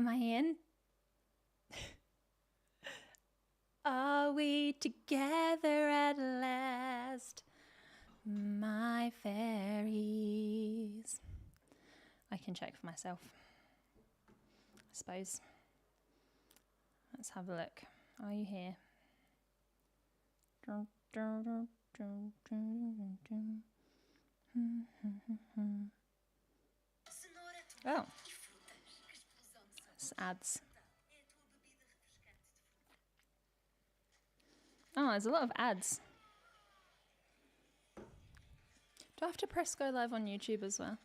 am I in? Are we together at last, my fairies? I can check for myself, I suppose. Let's have a look. Are you here? Oh, it's ads. Oh, there's a lot of ads. Do I have to press go live on YouTube as well?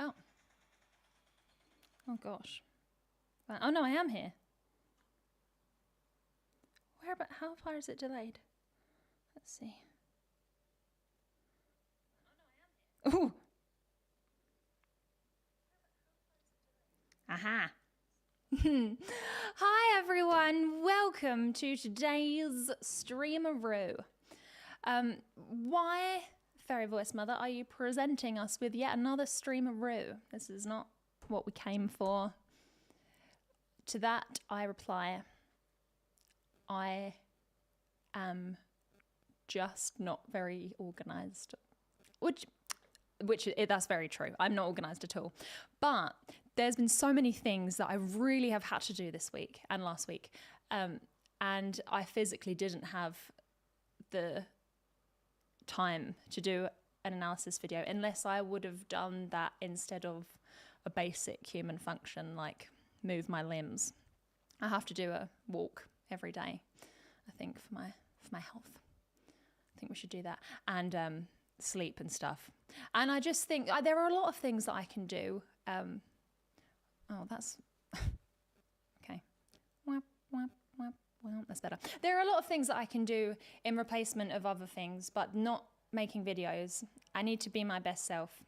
Oh. Oh gosh. Oh no, I am here. Where about, how far is it delayed? Let's see. Ooh. Aha. Hi everyone, welcome to today's streamaroo. Why, Fairy Voice Mother, are you presenting us with yet another streamaroo? This is not what we came for. To that I reply, I am just not very organised. Which that's very true. I'm not organised at all. But there's been so many things that I really have had to do this week and last week. And I physically didn't have the time to do an analysis video unless I would have done that instead of a basic human function like move my limbs. I have to do a walk every day, I think, for my health. I think we should do that. And sleep and stuff. And I just think there are a lot of things that I can do. Oh, that's okay. Well, that's better. There are a lot of things that I can do in replacement of other things, but not making videos. I need to be my best self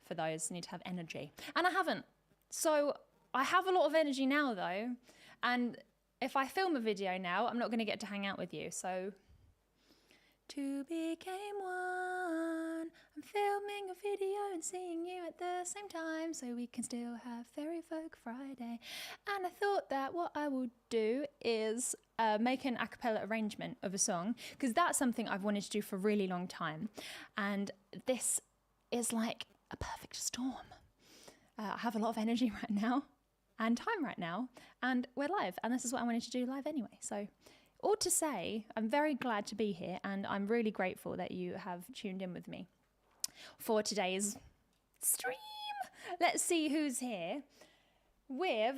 for those. I need to have energy. And I haven't. So I have a lot of energy now, though. And if I film a video now, I'm not going to get to hang out with you. So two became one. I'm filming a video and seeing you at the same time so we can still have Fairy Folk Friday. And I thought that what I would do is make an a cappella arrangement of a song, because that's something I've wanted to do for a really long time. And this is like a perfect storm. I have a lot of energy right now and time right now, and we're live. And this is what I wanted to do live anyway. So all to say, I'm very glad to be here, and I'm really grateful that you have tuned in with me for today's stream. Let's see who's here with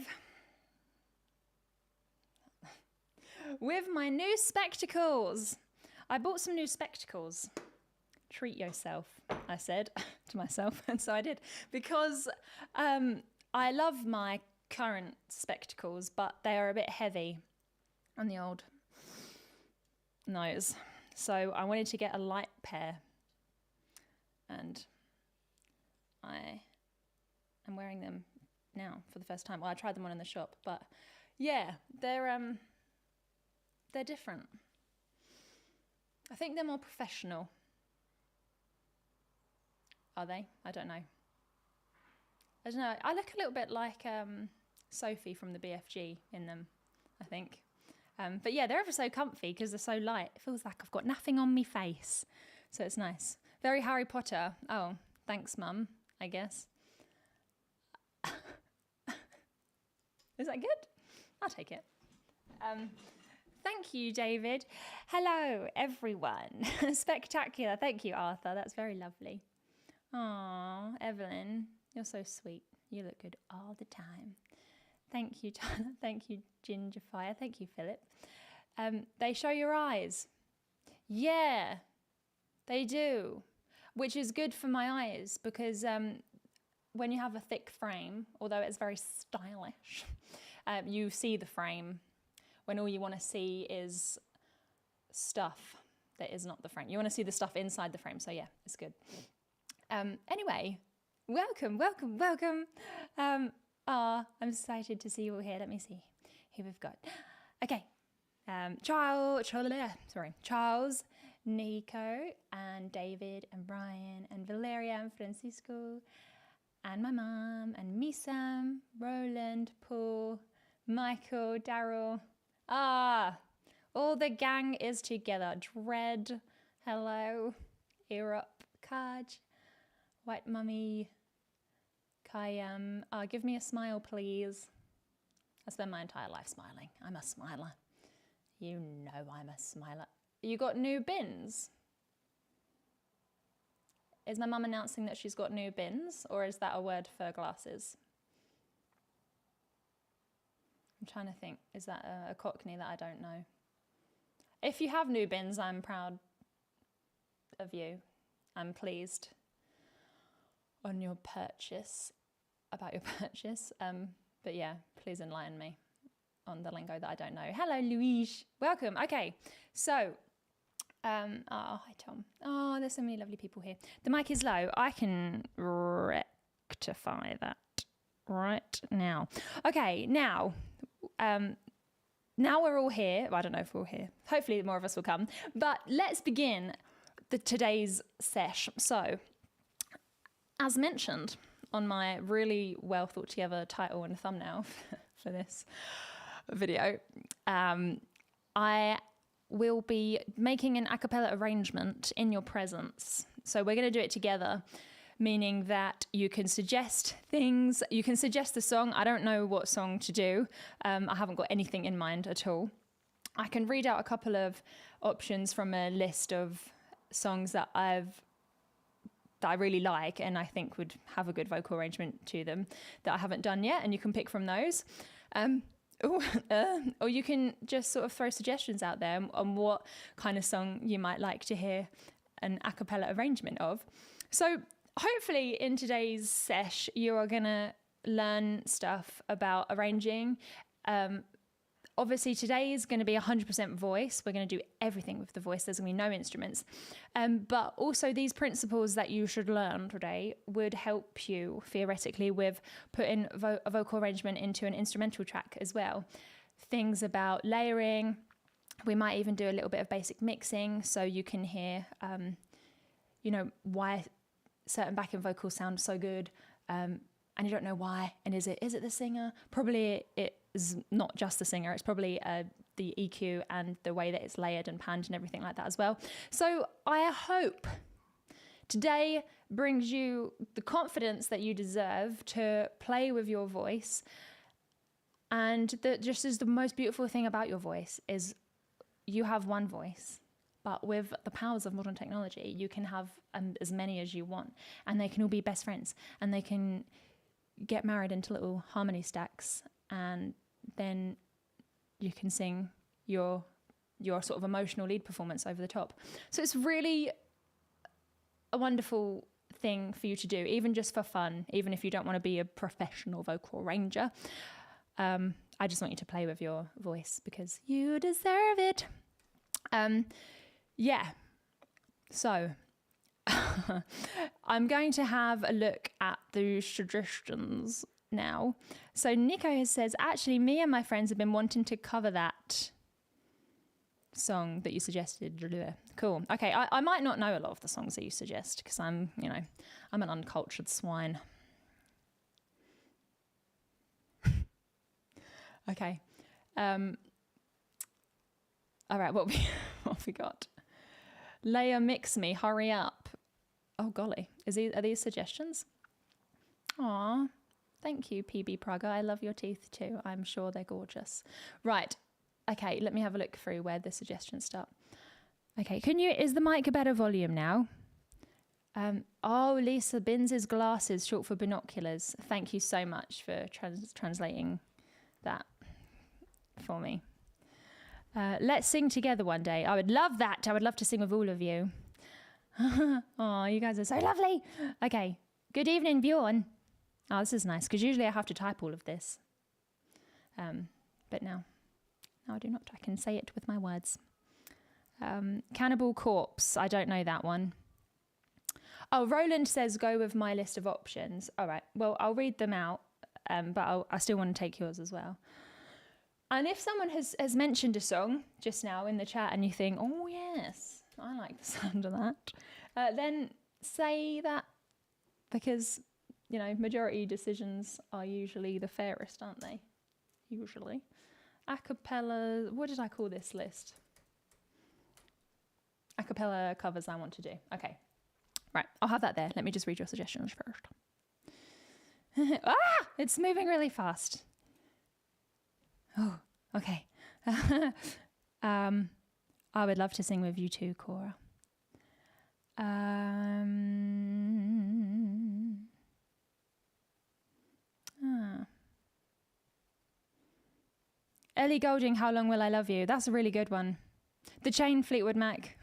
my new spectacles. I bought some new spectacles. Treat yourself, I said to myself, and so I did, because I love my current spectacles, but they are a bit heavy on the old nose, so I wanted to get a light pair, and I am wearing them now for the first time. Well, I tried them on in the shop, but yeah, they're different. I think they're more professional. Are they? I don't know. I look a little bit like Sophie from the BFG in them, I think. But yeah, they're ever so comfy because they're so light. It feels like I've got nothing on me face. So it's nice. Very Harry Potter. Oh, thanks, Mum, I guess. Is that good? I'll take it. Thank you, David. Hello, everyone. Spectacular. Thank you, Arthur. That's very lovely. Aw, Evelyn, you're so sweet. You look good all the time. Thank you, Tyler. Thank you, Gingerfire. Thank you, Philip. They show your eyes. Yeah, they do, which is good for my eyes because when you have a thick frame, although it's very stylish, you see the frame when all you want to see is stuff that is not the frame. You want to see the stuff inside the frame, so yeah, it's good. Anyway, welcome. I'm excited to see you all here. Let me see who we've got. Okay, Charles Nico and David and Brian and Valeria and Francisco and my mum and Misam, Roland, Paul, Michael, Daryl. All the gang is together. Dread, hello, Europe, Kaj, White Mummy, Kayam. Give me a smile, please. I spend my entire life smiling. I'm a smiler. You know I'm a smiler. You got new bins? Is my mum announcing that she's got new bins, or is that a word for glasses? I'm trying to think. Is that a Cockney that I don't know? If you have new bins, I'm proud of you. I'm pleased on your purchase, about your purchase. But yeah, please enlighten me on the lingo that I don't know. Hello, Louise. Welcome. Okay, so, hi, Tom. Oh, there's so many lovely people here. The mic is low. I can rectify that right now. Okay, now we're all here. Well, I don't know if we're all here. Hopefully more of us will come. But let's begin today's sesh. So, as mentioned on my really well thought together title and thumbnail for this video, I will be making an a cappella arrangement in your presence. So we're going to do it together, meaning that you can suggest things. You can suggest the song. I don't know what song to do. I haven't got anything in mind at all. I can read out a couple of options from a list of songs that I really like and I think would have a good vocal arrangement to them that I haven't done yet, and you can pick from those. Or you can just sort of throw suggestions out there on what kind of song you might like to hear an a cappella arrangement of. So hopefully in today's sesh, you are going to learn stuff about arranging. Obviously, today is going to be 100% voice. We're going to do everything with the voice. There's going to be no instruments. But also these principles that you should learn today would help you theoretically with putting a vocal arrangement into an instrumental track as well. Things about layering. We might even do a little bit of basic mixing so you can hear, why certain backing vocals sound so good. And you don't know why. And is it the singer? Probably it is not just the singer. It's probably the EQ and the way that it's layered and panned and everything like that as well. So I hope today brings you the confidence that you deserve to play with your voice. And that just is the most beautiful thing about your voice is you have one voice. But with the powers of modern technology, you can have as many as you want. And they can all be best friends. And they can get married into little harmony stacks, and then you can sing your sort of emotional lead performance over the top. So it's really a wonderful thing for you to do, even just for fun, even if you don't want to be a professional vocal arranger. I just want you to play with your voice because you deserve it. So I'm going to have a look at the suggestions now. So Nico says, actually, me and my friends have been wanting to cover that song that you suggested. Cool. Okay, I might not know a lot of the songs that you suggest because I'm an uncultured swine. Okay. All right, what have we got? Leia, mix me, hurry up. Oh, golly. Are these suggestions? Aw, thank you, PB Praga. I love your teeth too. I'm sure they're gorgeous. Right. Okay, let me have a look through where the suggestions start. Okay, is the mic a better volume now? Lisa, bins is glasses, short for binoculars. Thank you so much for translating that for me. Let's sing together one day. I would love that. I would love to sing with all of you. Oh, you guys are so lovely. Okay. Good evening, Bjorn. Oh, this is nice because usually I have to type all of this. But now I do not. I can say it with my words. Cannibal Corpse. I don't know that one. Oh, Roland says go with my list of options. All right. Well, I'll read them out, but I still want to take yours as well. And if someone has mentioned a song just now in the chat and you think, oh, yes, I like the sound of that. Then say that, because, you know, majority decisions are usually the fairest, aren't they? Usually. A cappella, what did I call this list? A cappella covers I want to do. Okay. Right, I'll have that there. Let me just read your suggestions first. It's moving really fast. Oh, okay. I would love to sing with you too, Cora. Ellie Golding, How Long Will I Love You? That's a really good one. The Chain, Fleetwood Mac.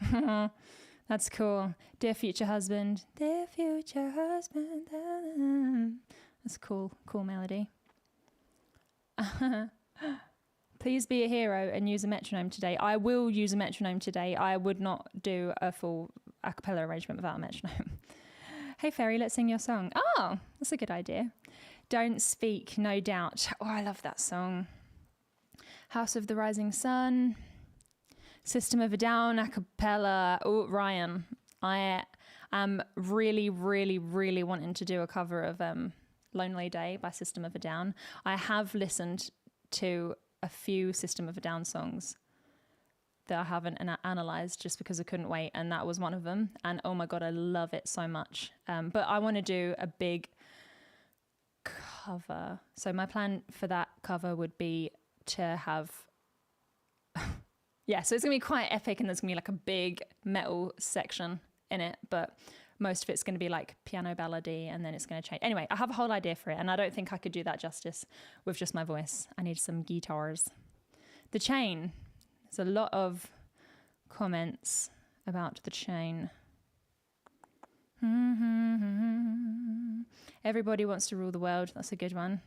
That's cool. Dear Future Husband. Dear Future Husband. That's cool. Cool melody. Please be a hero and use a metronome today. I will use a metronome today. I would not do a full a cappella arrangement without a metronome. Hey, Fairy, let's sing your song. Oh, that's a good idea. Don't Speak, No Doubt. Oh, I love that song. House of the Rising Sun. System of a Down, a cappella. Oh, Ryan, I am really, really, really wanting to do a cover of Lonely Day by System of a Down. I have listened to a few System of a Down songs that I haven't analysed just because I couldn't wait, and that was one of them. And oh my God, I love it so much. But I want to do a big cover. So my plan for that cover would be to have... yeah, so it's going to be quite epic, and there's going to be like a big metal section in it, but most of it's going to be like piano ballady, and then it's going to change. Anyway, I have a whole idea for it, and I don't think I could do that justice with just my voice. I need some guitars. The Chain. There's a lot of comments about The Chain. Everybody Wants to Rule the World. That's a good one.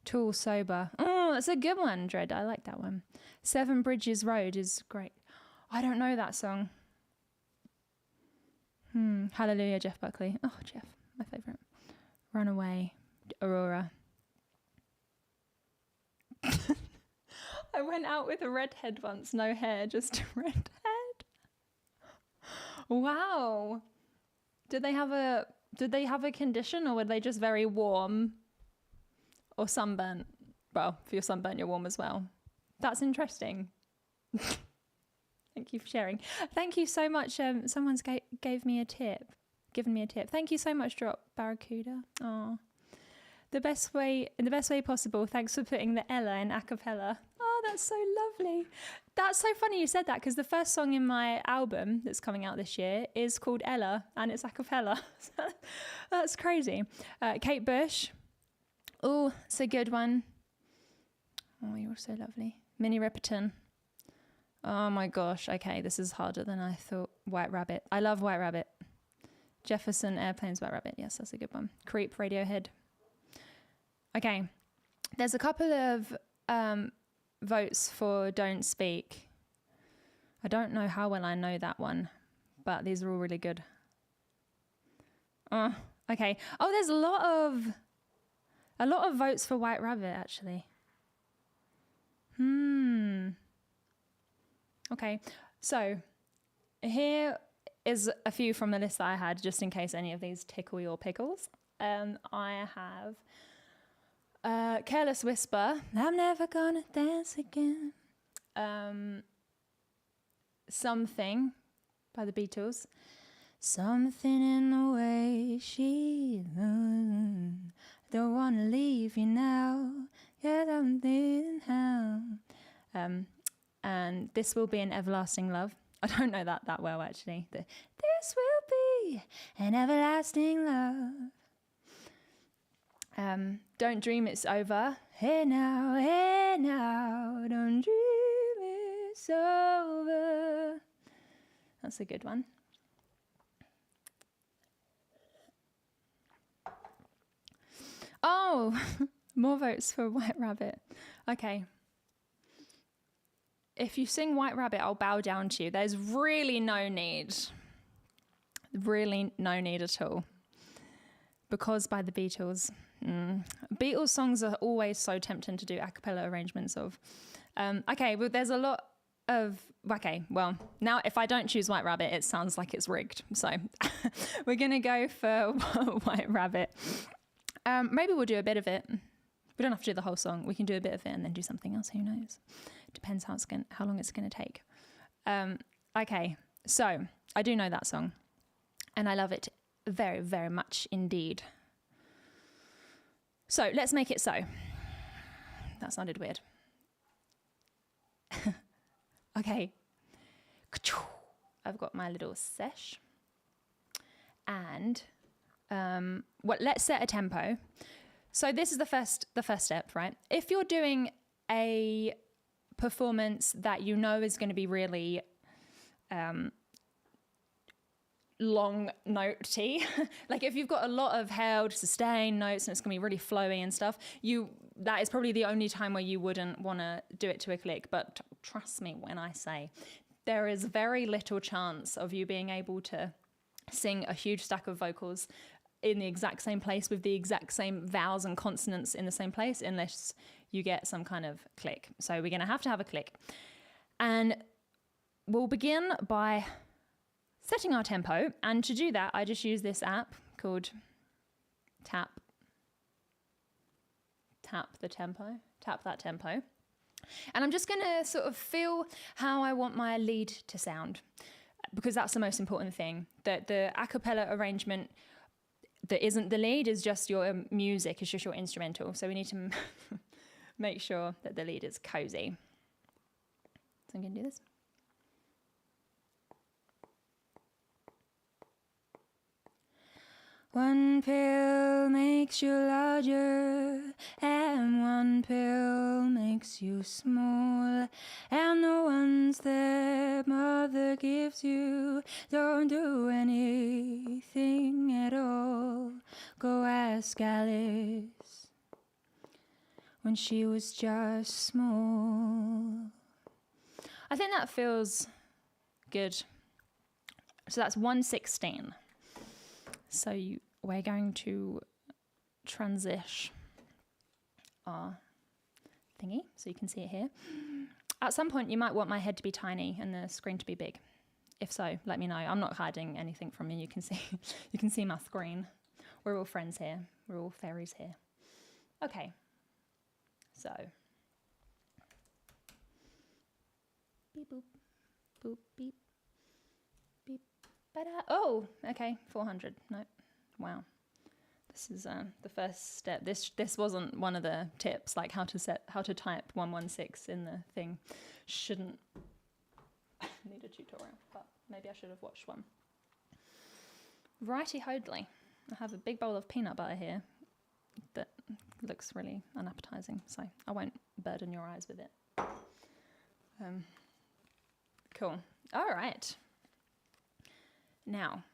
Tool, Sober. Oh, that's a good one, Dread. I like that one. Seven Bridges Road is great. I don't know that song. Hallelujah, Jeff Buckley. Oh, Jeff, my favourite. Runaway, Aurora. I went out with a redhead once, no hair, just a redhead. Wow. Did they have a condition, or were they just very warm or sunburnt? Well, if you're sunburnt, you're warm as well. That's interesting. Thank you for sharing. Thank you so much. Someone's given me a tip. Thank you so much, Drop Barracuda. Oh, in the best way possible. Thanks for putting the Ella in a cappella. Oh, that's so lovely. That's so funny you said that, because the first song in my album that's coming out this year is called Ella, and it's a cappella. That's crazy. Kate Bush. Oh, it's a good one. Oh, you're so lovely. Minnie Riperton. Oh my gosh. Okay, this is harder than I thought. White Rabbit. I love White Rabbit. Jefferson Airplanes, White Rabbit. Yes, that's a good one. Creep, Radiohead. Okay. There's a couple of votes for Don't Speak. I don't know how well I know that one, but these are all really good. Okay. Oh, there's a lot of votes for White Rabbit, actually. Okay, so here is a few from the list that I had, just in case any of these tickle your pickles. I have Careless Whisper, I'm never gonna dance again. Something by the Beatles. Something in the way she moves. Don't wanna leave you now. Yeah, I'm thinking how. And This Will Be an Everlasting Love. I don't know that well, actually. This will be an everlasting love. Don't Dream It's Over. Hey now, don't dream it's over. That's a good one. Oh, more votes for White Rabbit. Okay. If you sing White Rabbit, I'll bow down to you. There's really no need. Really no need at all. Because by the Beatles. Beatles songs are always so tempting to do a cappella arrangements of. Okay, well, there's a lot of Okay, well, now if I don't choose White Rabbit, it sounds like it's rigged. So we're going to go for White Rabbit. Maybe we'll do a bit of it. We don't have to do the whole song. We can do a bit of it and then do something else. Who knows? Depends how long it's going to take. Okay, so I do know that song. And I love it very, very much indeed. So let's make it so. That sounded weird. Okay. I've got my little sesh. And let's set a tempo. So this is the first step, right? If you're doing a performance that you know is going to be really long notey, like if you've got a lot of held sustain notes and it's going to be really flowy and stuff, that is probably the only time where you wouldn't want to do it to a click. But trust me when I say there is very little chance of you being able to sing a huge stack of vocals in the exact same place with the exact same vowels and consonants in the same place unless you get some kind of click. So we're going to have a click. And we'll begin by setting our tempo. And to do that, I just use this app called Tap the Tempo, Tap That Tempo. And I'm just going to sort of feel how I want my lead to sound, because that's the most important thing. That the a cappella arrangement that isn't the lead is just your music, it's just your instrumental. So we need to make sure that the lead is cozy. So I'm going to do this. One pill makes you larger, and one pill makes you small, and the ones that mother gives you don't do anything at all. Go ask Alice when she was just small. I think that feels good. So that's 1/16. So we're going to transition our thingy so you can see it here. At some point you might want my head to be tiny and the screen to be big. If so, let me know. I'm not hiding anything from you. You can see my screen. We're all friends here. We're all fairies here. Okay. So beep boop boop beep. Oh, okay, 400. No, wow. This is the first step. This wasn't one of the tips, like how to type 116 in the thing. Shouldn't need a tutorial, but maybe I should have watched one. Righty hodly. I have a big bowl of peanut butter here that looks really unappetizing, so I won't burden your eyes with it. Cool. All right. Now,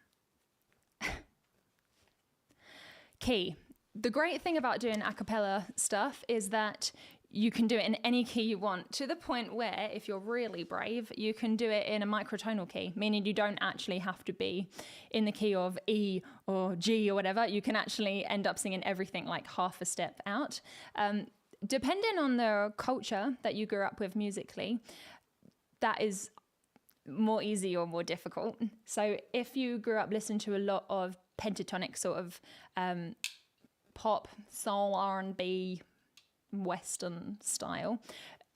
key. The great thing about doing a cappella stuff is that you can do it in any key you want, to the point where, if you're really brave, you can do it in a microtonal key, meaning you don't actually have to be in the key of E or G or whatever. You can actually end up singing everything like half a step out. Depending on the culture that you grew up with musically, that is more easy or more difficult. So if you grew up listening to a lot of pentatonic sort of pop, soul, R&B, Western style,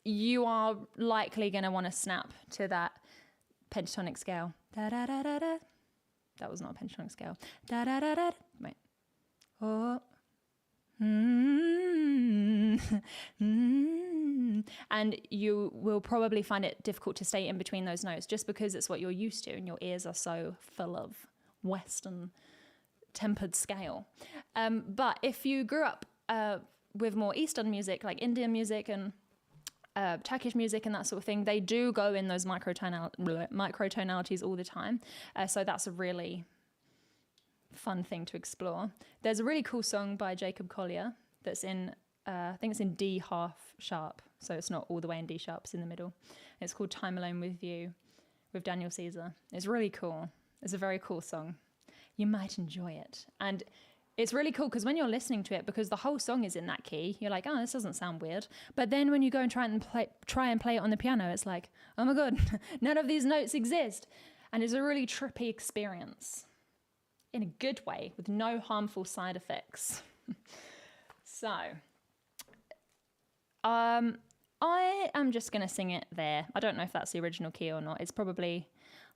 you are likely going to want to snap to that pentatonic scale. Da, da, da, da, da. That was not a pentatonic scale. Da, da, da, da. Wait. Oh. And you will probably find it difficult to stay in between those notes just because it's what you're used to and your ears are so full of Western tempered scale. But if you grew up with more Eastern music, like Indian music and Turkish music and that sort of thing, they do go in those microtonalities all the time. So that's a really fun thing to explore. There's a really cool song by Jacob Collier that's in, I think it's in D half sharp, so it's not all the way in D sharp, it's in the middle. It's called Time Alone With You with Daniel Caesar. It's really cool. It's a very cool song. You might enjoy it. And it's really cool because when you're listening to it, because the whole song is in that key, you're like, oh, this doesn't sound weird. But then when you go and try and play it on the piano, it's like, oh my God, none of these notes exist. And it's a really trippy experience in a good way with no harmful side effects. So, I am just going to sing it there. I don't know if that's the original key or not. It's probably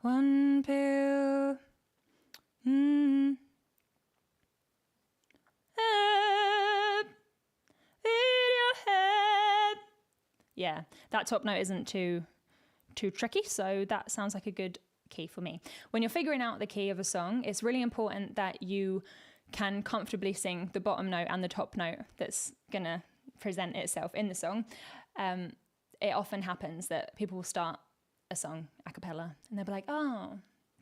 one pill. Yeah, that top note isn't too tricky, so that sounds like a good key for me. When you're figuring out the key of a song, it's really important that you can comfortably sing the bottom note and the top note that's gonna present itself in the song. It often happens that people will start a song a cappella and they'll be like, oh,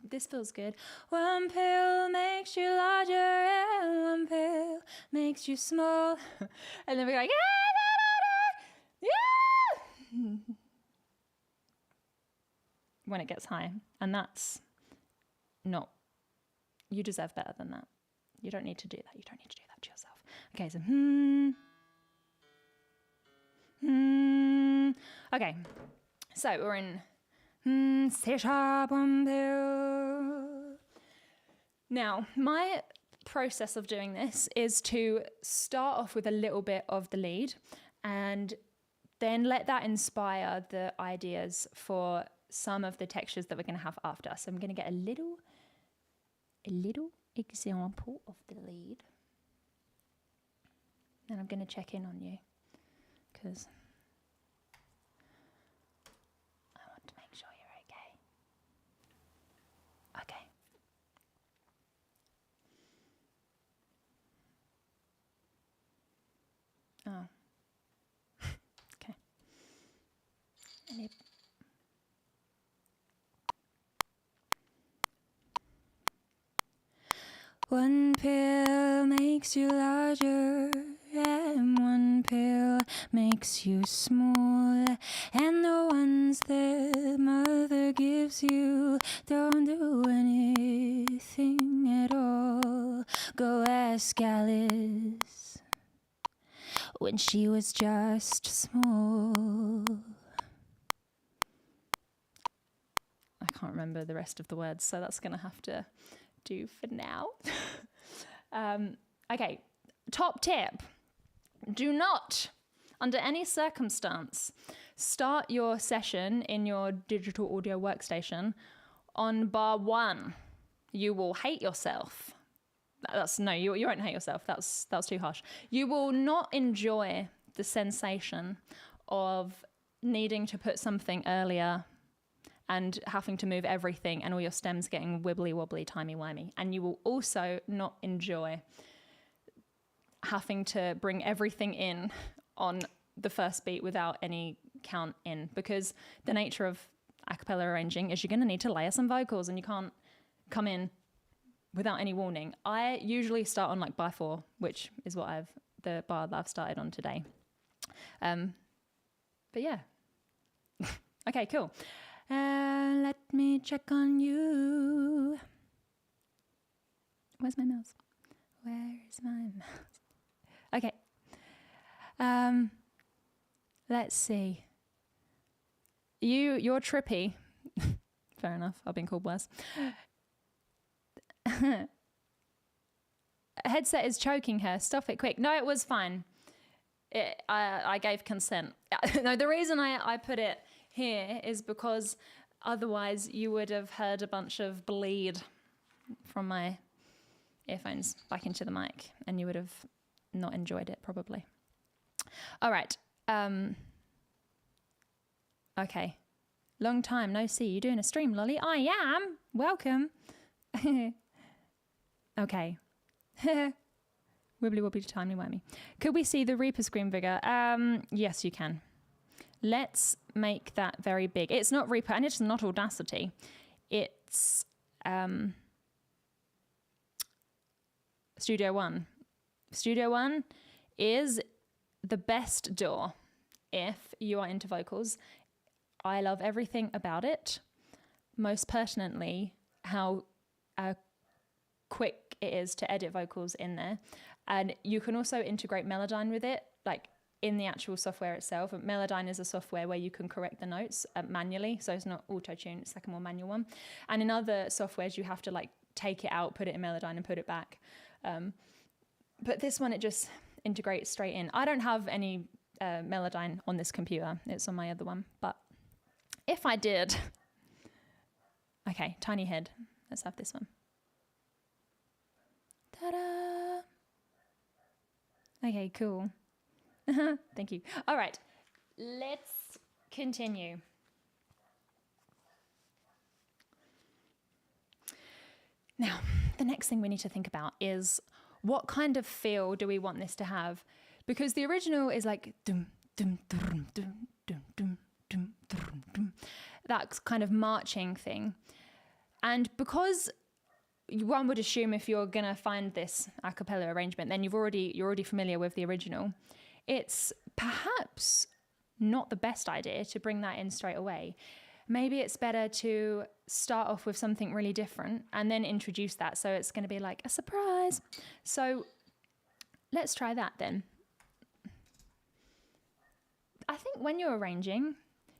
this feels good. One pill makes you larger and one pill makes you small. And then we're like, yeah. When it gets high. And that's not, you deserve better than that. You don't need to do that. You don't need to do that to yourself. Okay, so Okay, so we're in C sharp one pill. Now, my process of doing this is to start off with a little bit of the lead and then let that inspire the ideas for some of the textures that we're going to have after. So I'm going to get a little example of the lead. Then I'm going to check in on you because I want to make sure you're okay. Okay. Oh. Okay. One pill makes you larger and one pill makes you small, and the ones that mother gives you don't do anything at all. Go ask Alice when she was just small. I can't remember the rest of the words, so that's going to have to do for now. Okay, top tip. Do not, under any circumstance, start your session in your digital audio workstation on bar 1. You will hate yourself. You won't hate yourself. That's too harsh. You will not enjoy the sensation of needing to put something earlier and having to move everything and all your stems getting wibbly wobbly, timey wimey. And you will also not enjoy having to bring everything in on the first beat without any count in, because the nature of a cappella arranging is you're going to need to layer some vocals and you can't come in without any warning. I usually start on like bar 4, which is the bar that I've started on today. But yeah. Okay, cool. Let me check on you. Where's my mouse? Where is my mouse? Okay. Let's see. You're trippy. Fair enough. I've been called worse. Headset is choking her. Stop it quick. No, it was fine. I gave consent. No, the reason I put it here is because otherwise you would have heard a bunch of bleed from my earphones back into the mic and you would have not enjoyed it probably. All right. Okay. Long time no see. You doing a stream, Lolly? I am. Welcome. Okay. Wibbly wobbly timey wimey. Could we see the Reaper screen bigger? Yes, you can. Let's make that very big. It's not Reaper and it's not Audacity. It's Studio One. Studio One is the best DAW if you are into vocals. I love everything about it. Most pertinently, how quick it is to edit vocals in there. And you can also integrate Melodyne with it, like in the actual software itself. Melodyne is a software where you can correct the notes manually, so it's not auto-tune, it's like a more manual one. And in other softwares you have to like take it out, put it in Melodyne and put it back. But this one, it just integrates straight in. I don't have any Melodyne on this computer, it's on my other one, but if I did, okay, tiny head, let's have this one. Ta-da! Okay, cool. Thank you. All right, let's continue. Now, the next thing we need to think about is what kind of feel do we want this to have? Because the original is like dum dum dum dum dum dum dum dum dum, that kind of marching thing. And because one would assume if you're gonna find this a cappella arrangement, then you're already familiar with the original. It's perhaps not the best idea to bring that in straight away. Maybe it's better to start off with something really different and then introduce that, so it's going to be like a surprise. So let's try that then. I think when you're arranging,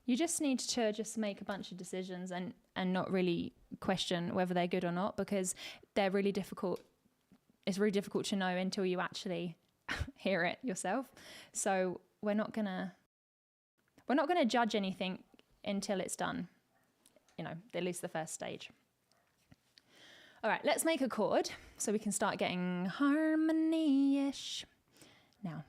you just need to just make a bunch of decisions and not really question whether they're good or not, because they're really difficult. It's really difficult to know until you actually hear it yourself. So we're not gonna judge anything until it's done, you know, at least the first stage. All right, let's make a chord so we can start getting harmony-ish. Now.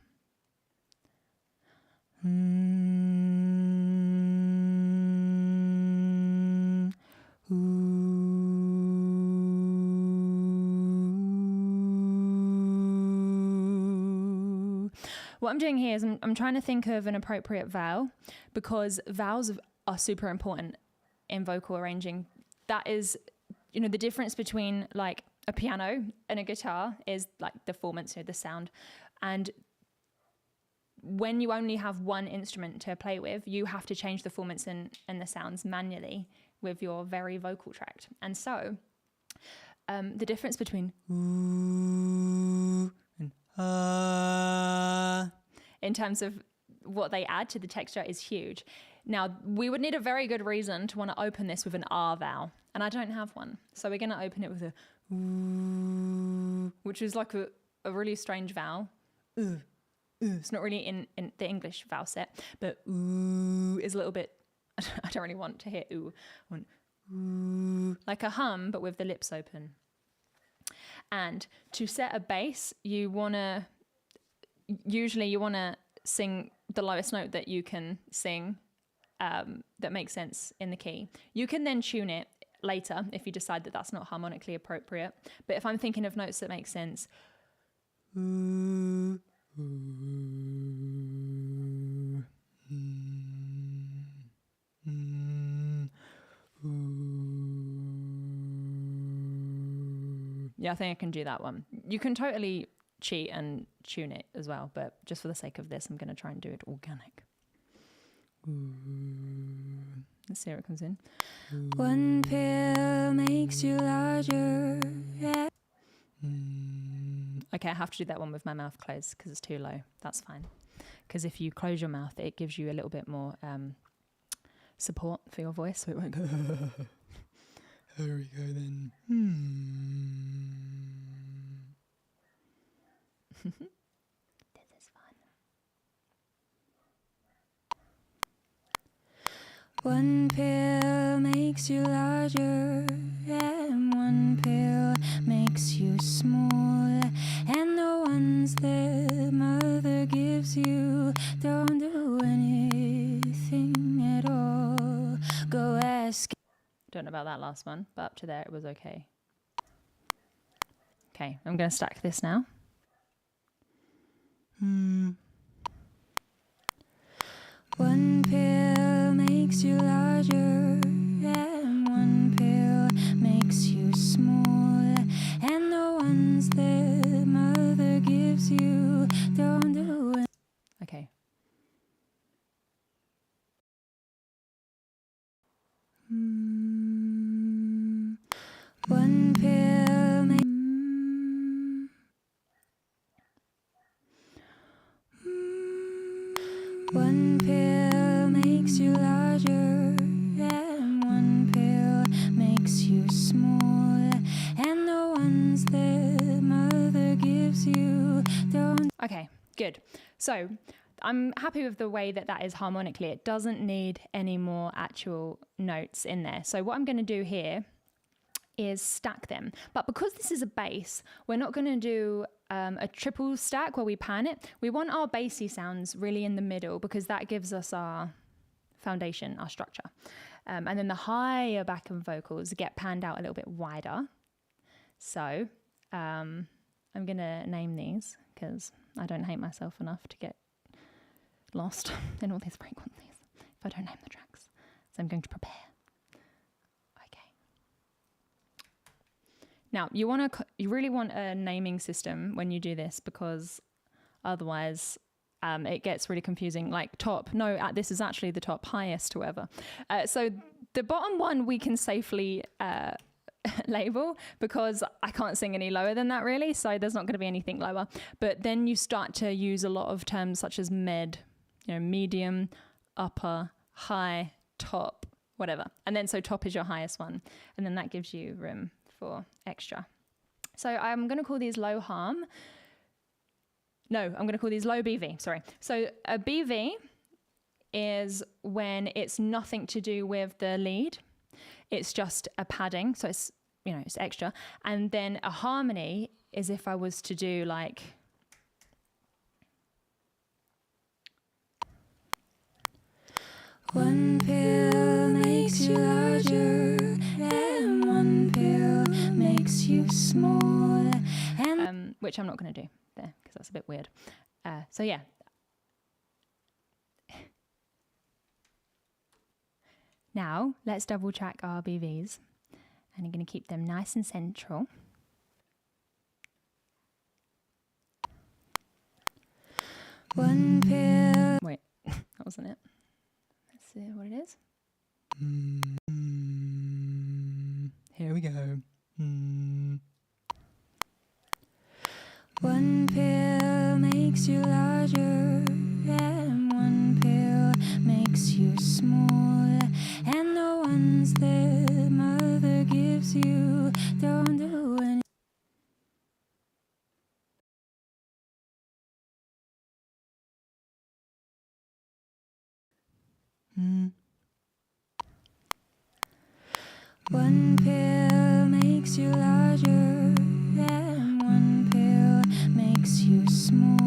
What I'm doing here is I'm trying to think of an appropriate vowel, because vowels are super important in vocal arranging. That is, you know, the difference between like a piano and a guitar is like the formants, you know, the sound. And when you only have one instrument to play with, you have to change the formants and the sounds manually with your very vocal tract. And so the difference between ooh and in terms of what they add to the texture is huge. Now, we would need a very good reason to want to open this with an R vowel, and I don't have one. So we're going to open it with a ooh, which is like a really strange vowel. It's not really in the English vowel set, but ooh is a little bit, I don't really want to hear ooh. I want ooh, like a hum, but with the lips open. And to set a bass, usually you want to sing the lowest note that you can sing that makes sense in the key. You can then tune it later if you decide that that's not harmonically appropriate. But if I'm thinking of notes that make sense, ooh, ooh, yeah, I think I can do that one. You can totally cheat and tune it as well, but just for the sake of this, I'm going to try and do it organic. Let's see how it comes in. One pill makes you larger. Okay, I have to do that one with my mouth closed because it's too low. That's fine. Because if you close your mouth, it gives you a little bit more support for your voice, so it won't go. There we go then. This is fun. One pill makes you larger, and one pill makes you small, and the ones that mother gives you don't do anything at all. Go ask. Don't know about that last one, but up to there it was okay. Okay, I'm going to stack this now. One pill makes you larger, and one pill makes you small, and the ones that mother gives you don't do it. Okay. One pill makes good. So I'm happy with the way that that is harmonically. It doesn't need any more actual notes in there. So what I'm going to do here is stack them. But because this is a bass, we're not going to do a triple stack where we pan it. We want our bassy sounds really in the middle because that gives us our foundation, our structure. And then the higher back and vocals get panned out a little bit wider. So I'm going to name these because I don't hate myself enough to get lost in all these frequencies if I don't name the tracks. So I'm going to prepare. Now, you really want a naming system when you do this because otherwise it gets really confusing. Like top, no, this is actually the top, highest, whoever. So the bottom one we can safely label because I can't sing any lower than that really, so there's not going to be anything lower. But then you start to use a lot of terms such as medium, upper, high, top, whatever. And then so top is your highest one, and then that gives you room for extra. So I'm going to call these low harm. No, I'm going to call these low BV, sorry. So a BV is when it's nothing to do with the lead. It's just a padding, so it's, it's extra. And then a harmony is if I was to do like, one pill makes you larger, and one pill makes you small. And which I'm not going to do there because that's a bit weird. So yeah. Now let's double check our BVs, and you're going to keep them nice and central. One pill. Wait, that wasn't it. See what it is. Here we go. One pill makes you larger, and one pill makes you small, and the ones that mother gives you don't do any. One pill makes you larger, and one pill makes you small,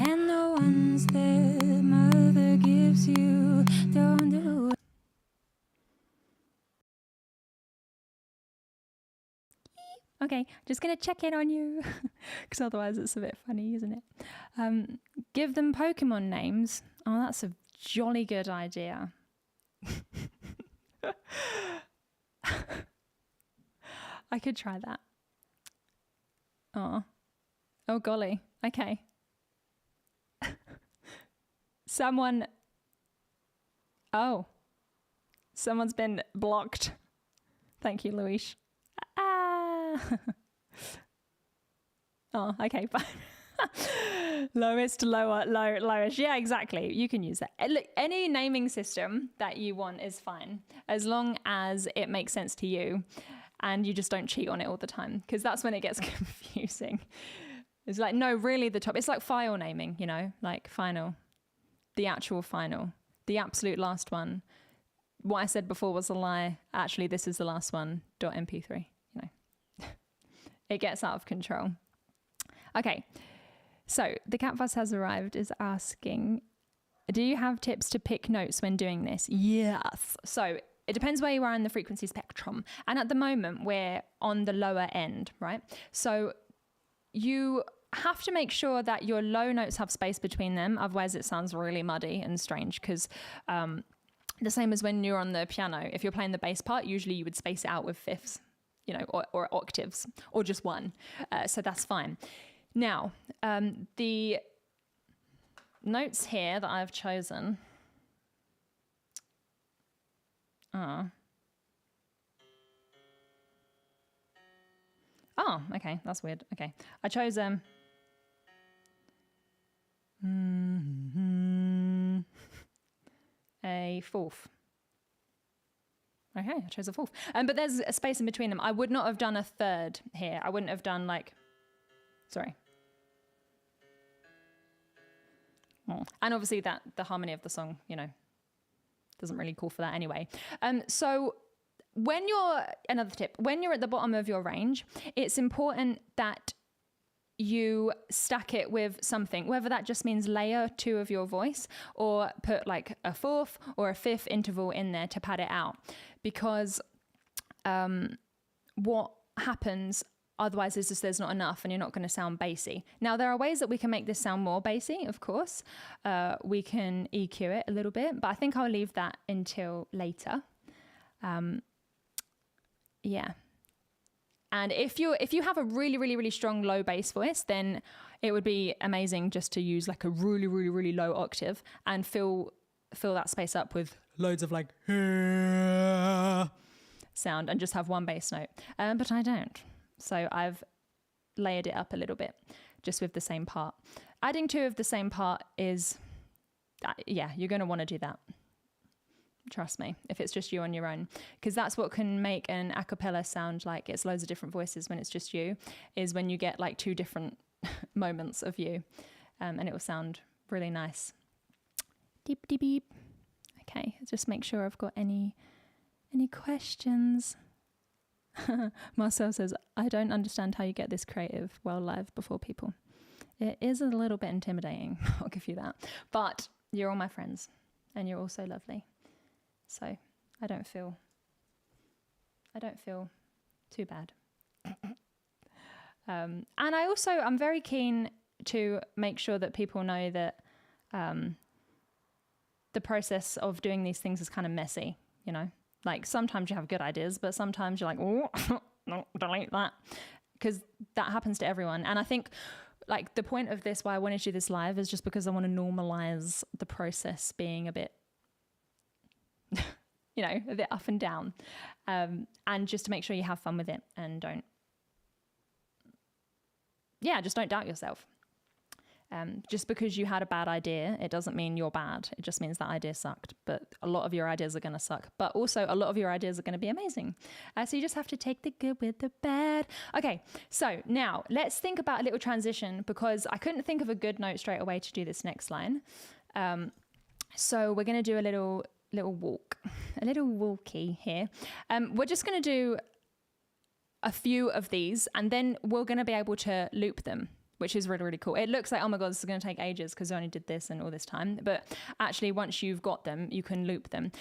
and the ones that mother gives you don't do. Okay, just gonna check in on you, because otherwise it's a bit funny, isn't it? Give them Pokemon names. Oh, that's a jolly good idea. I could try that. Oh golly. Okay. Someone's been blocked. Thank you, Luis. Oh, okay, fine. Lowest, lower, lowest. Yeah, exactly. You can use that. Look, any naming system that you want is fine, as long as it makes sense to you and you just don't cheat on it all the time, because that's when it gets confusing. It's like, no, really the top. It's like file naming, like final, the actual final, the absolute last one. What I said before was a lie. Actually, this is the last one, .mp3, It gets out of control. Okay. So the Catfuss has arrived is asking, do you have tips to pick notes when doing this? Yes. So it depends where you are in the frequency spectrum. And at the moment, we're on the lower end, right? So you have to make sure that your low notes have space between them. Otherwise, it sounds really muddy and strange because the same as when you're on the piano. If you're playing the bass part, usually you would space it out with fifths, or octaves, or just one. So that's fine. Now, the notes here that I've chosen are... Oh, okay, that's weird. Okay, I chose a fourth. Okay, I chose a fourth. But there's a space in between them. I would not have done a third here. I wouldn't have done sorry. And obviously that the harmony of the song, you know, doesn't really call for that anyway. So when you're, another tip, when you're at the bottom of your range, it's important that you stack it with something, whether that just means layer 2 of your voice or put like a 4th or a 5th interval in there to pad it out. Because what happens otherwise is just there's not enough and you're not going to sound bassy. Now, there are ways that we can make this sound more bassy, of course. We can EQ it a little bit, but I think I'll leave that until later. Yeah. And if you have a really, really, really strong low bass voice, then it would be amazing just to use like a really, really, really low octave and fill that space up with loads of like sound and just have one bass note. But I don't. So I've layered it up a little bit just with the same part. Adding 2 of the same part is, yeah, you're going to want to do that. Trust me, if it's just you on your own, because that's what can make an a cappella sound like it's loads of different voices when it's just you, is when you get like 2 different moments of you, and it will sound really nice. Deep, deep, beep. Okay, just make sure I've got any questions. Marcel says, I don't understand how you get this creative while live before people. It is a little bit intimidating, I'll give you that. But you're all my friends, and you're all so lovely. So I don't feel too bad. And I'm very keen to make sure that people know that the process of doing these things is kind of messy, you know? Like sometimes you have good ideas, but sometimes you're like, oh, no, delete that. Because that happens to everyone. And I think like the point of this, why I wanted to do this live, is just because I want to normalize the process being a bit, you know, a bit up and down, and just to make sure you have fun with it and just don't doubt yourself. Just because you had a bad idea, it doesn't mean you're bad. It just means that idea sucked. But a lot of your ideas are going to suck. But also a lot of your ideas are going to be amazing. So you just have to take the good with the bad. Okay, so now let's think about a little transition, because I couldn't think of a good note straight away to do this next line. So we're going to do a little walk, a little walkie here. We're just going to do a few of these, and then we're going to be able to loop them, which is really, really cool. It looks like, oh my God, this is going to take ages because I only did this and all this time. But actually, once you've got them, you can loop them.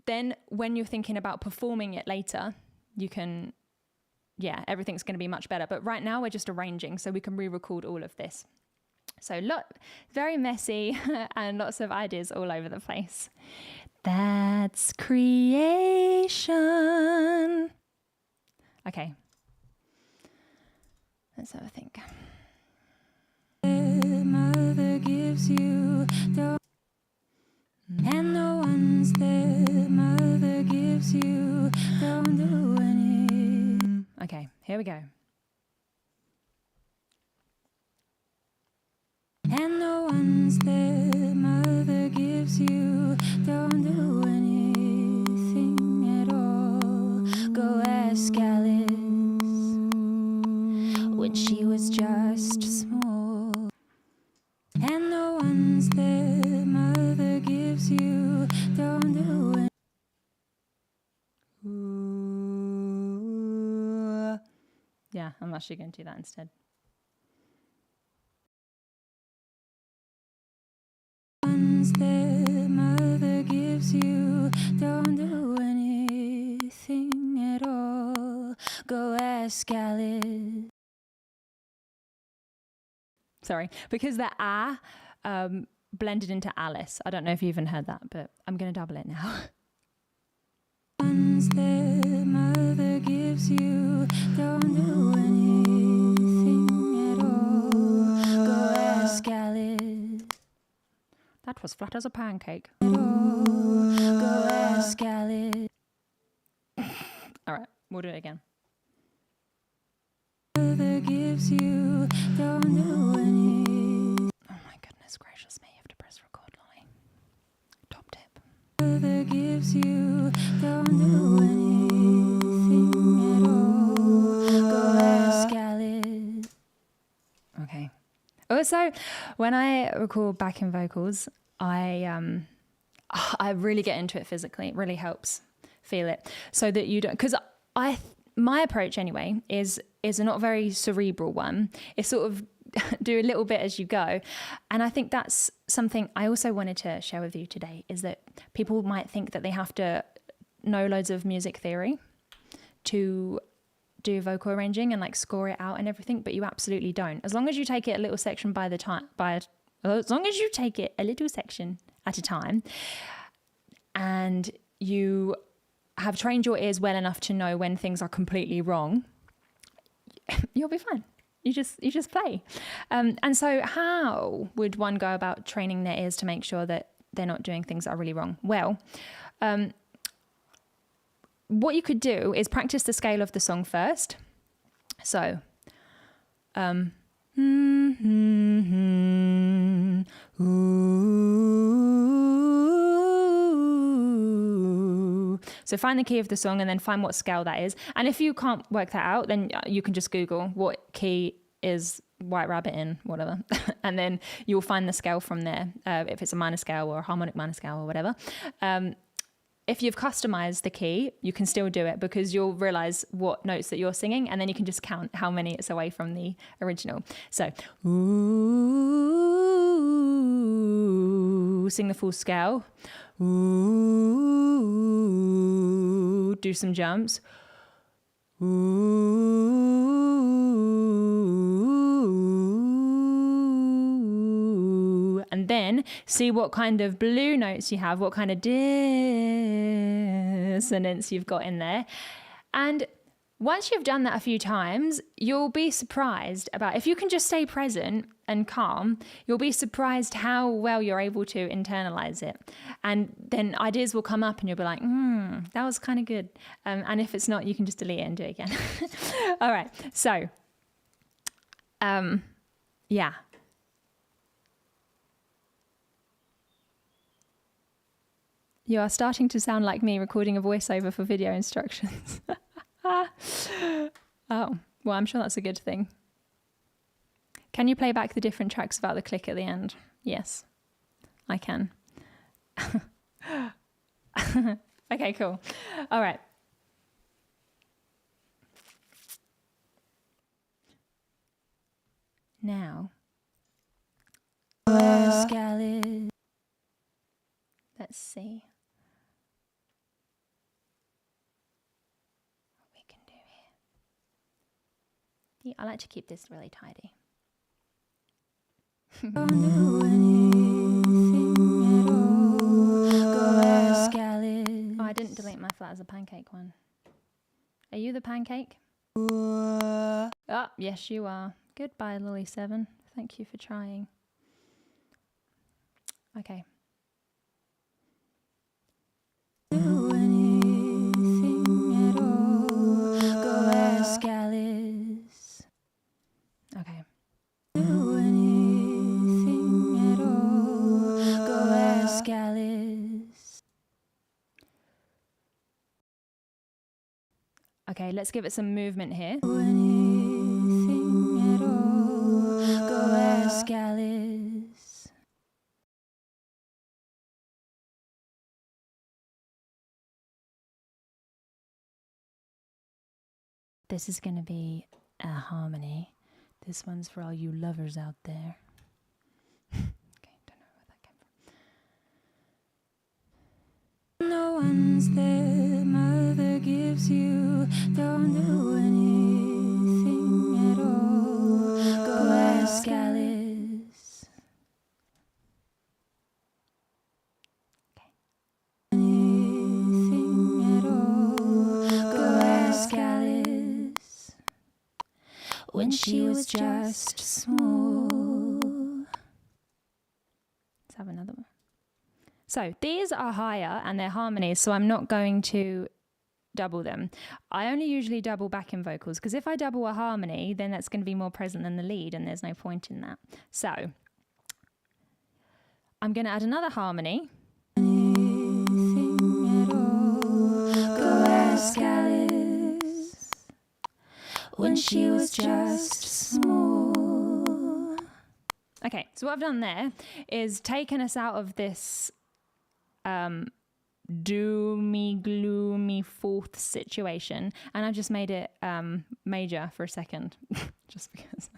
Then when you're thinking about performing it later, you can, everything's going to be much better. But right now we're just arranging, so we can re-record all of this. So very messy and lots of ideas all over the place. That's creation. Okay. Let's have a think. Mother gives you the and the ones that mother gives you don't do any. Okay, here we go. And the ones that mother gives you don't do anything at all. Go ask Alice when she was just small. And the ones that mother gives you don't do anything. Yeah, I'm actually going to do that instead. That mother gives you don't do anything at all. Go ask Alice. Sorry, because the blended into Alice. I don't know if you even heard that, but I'm going to double it now. Ones that mother gives you don't do anything at all. Go ask Alice. That was flat as a pancake. Go ask Alice. All right, we'll do it again. Mother gives you don't do anything. Oh my goodness gracious me, you have to press record, Lolly. Top tip. Mother gives you don't do anything at all. Go ask Alice. Okay. Oh, So when I record backing vocals, I really get into it physically. It really helps feel it, so that you don't, because my approach anyway is a not very cerebral one. It's sort of do a little bit as you go. And I think that's something I also wanted to share with you today, is that people might think that they have to know loads of music theory to do vocal arranging and like score it out and everything, but you absolutely don't. As long as you take it a little section as long as you take it a little section at a time, and you have trained your ears well enough to know when things are completely wrong, you'll be fine. You just play. And so how would one go about training their ears to make sure that they're not doing things that are really wrong? Well, what you could do is practice the scale of the song first. So, so find the key of the song and then find what scale that is. And if you can't work that out, then you can just Google what key is White Rabbit in, whatever. And then you'll find the scale from there, if it's a minor scale or a harmonic minor scale or whatever. If you've customized the key, you can still do it, because you'll realize what notes that you're singing, and then you can just count how many it's away from the original. So, ooh, sing the full scale. Ooh, do some jumps. Ooh, and then see what kind of blue notes you have, what kind of dissonance you've got in there. And once you've done that a few times, you'll be surprised about, if you can just stay present and calm, you'll be surprised how well you're able to internalize it. And then ideas will come up and you'll be like, that was kind of good. And if it's not, you can just delete it and do it again. All right. So, yeah. You are starting to sound like me recording a voiceover for video instructions. Oh, well, I'm sure that's a good thing. Can you play back the different tracks without the click at the end? Yes, I can. Okay, cool. All right. Now, let's see. I like to keep this really tidy. Oh, I didn't delete my flat as a pancake one. Are you the pancake? Oh, yes you are. Goodbye, Lily7. Thank you for trying. Okay. Okay. Do anything at all. Go ask Alice. Okay, let's give it some movement here. Do anything at all. Go ask Alice. This is going to be a harmony. This one's for all you lovers out there. Okay, don't know where that came from. No one's there, mother gives you. Don't do anything at all. Go ask Alice. Okay. Anything at all. Go ask Alice. When she was just small. Let's have another one. So these are higher and they're harmonies, so I'm not going to double them. I only usually double backing vocals, because if I double a harmony, then that's going to be more present than the lead, and there's no point in that. So I'm going to add another harmony. Anything at all. Go ask Alice. When she was just small. Okay, so what I've done there is taken us out of this doomy, gloomy fourth situation, and I've just made it major for a second, just because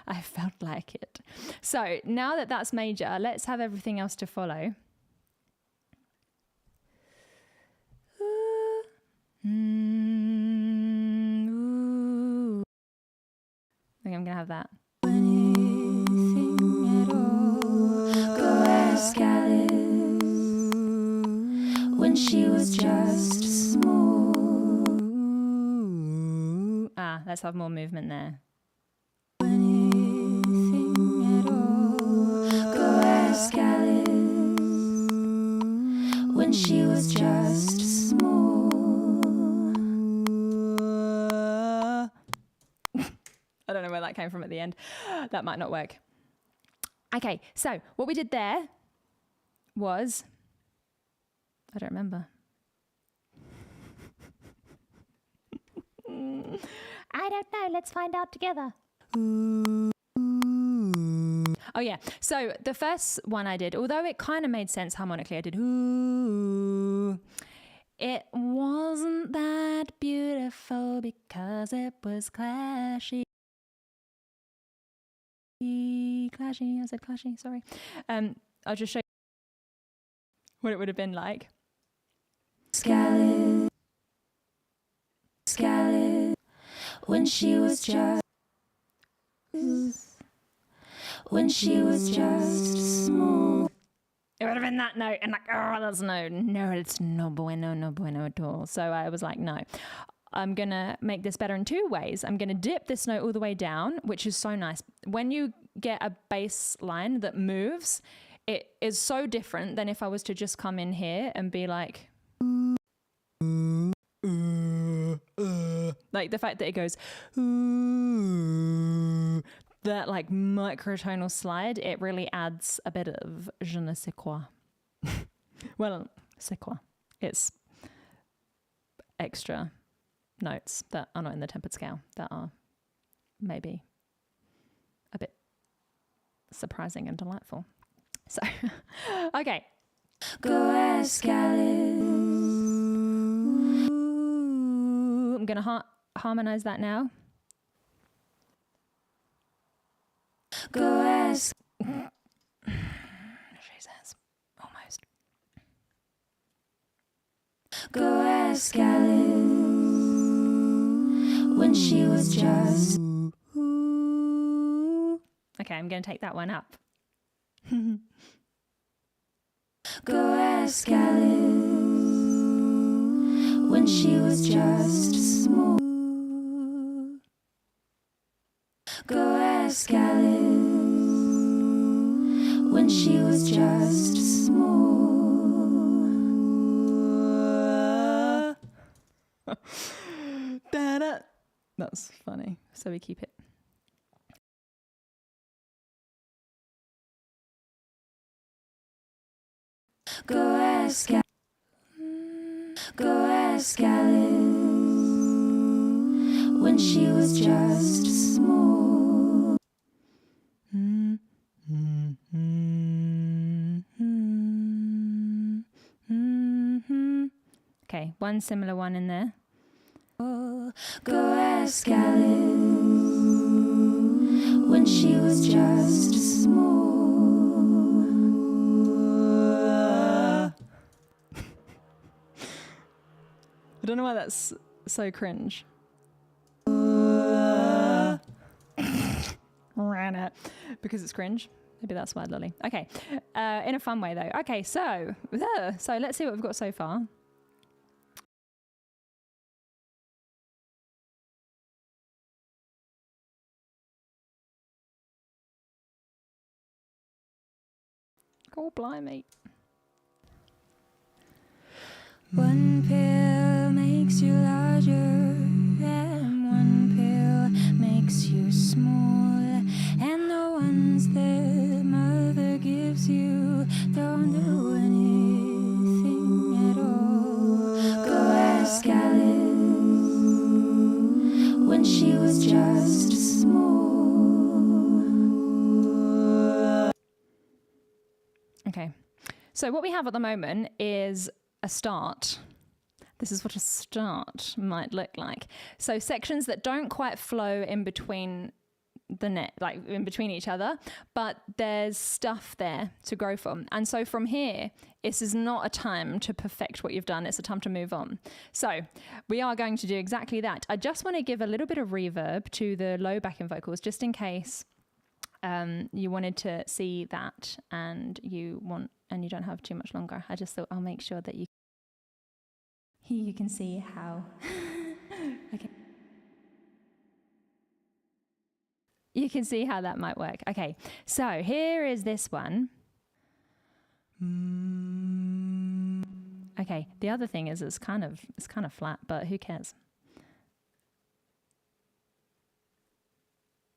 I felt like it. So now that that's major, let's have everything else to follow. I think I'm gonna have that. Anything at all, go ask Alice when she was just small. Let's have more movement there. Anything at all, go ask Alice when she was just small. I don't know where that came from at the end. That might not work. Okay, so what we did there was, I don't remember. I don't know. Let's find out together. Oh yeah. So the first one I did, although it kind of made sense harmonically, I did ooh. It wasn't that beautiful because it was clashy. Clashy. I said clashy. Sorry. I'll just show you what it would have been like. Scallop. When she was just small. It would have been that note, and like, oh, that's no, it's no bueno at all. So I was like, no. I'm going to make this better in two ways. I'm going to dip this note all the way down, which is so nice. When you get a bass line that moves, it is so different than if I was to just come in here and be like the fact that it goes that like microtonal slide, it really adds a bit of je ne sais quoi. Well, c'est quoi? It's extra notes that are not in the tempered scale that are maybe a bit surprising and delightful. So, okay. Go ask Alice. I'm going to harmonize that now. Go ask. She says, almost. Go ask Alice when she was just. Okay, I'm going to take that one up. Go ask Alice when she was just small. Go ask Alice when she was just small. That's funny. So we keep it. Go ask Alice. Go ask Alice when she was just small. Okay, one similar one in there. Go ask Alice when she was just small. I don't know why that's so cringe. Ran it because it's cringe. Maybe that's why, Lolly. Okay, in a fun way though. Okay, so let's see what we've got so far. Oh, blimey. One pill makes you larger, and one pill makes you small, and the ones that mother gives you don't do anything at all. Go ask Alice when she was just small. So what we have at the moment is a start. This is what a start might look like. So sections that don't quite flow in between the net, like in between each other, but there's stuff there to grow from. And so from here, this is not a time to perfect what you've done. It's a time to move on. So we are going to do exactly that. I just want to give a little bit of reverb to the low backing vocals, just in case you wanted to see that and you don't have too much longer. I just thought I'll make sure that you can see how. Okay. You can see how that might work. Okay, so here is this one. Okay, the other thing is it's kind of flat, but who cares?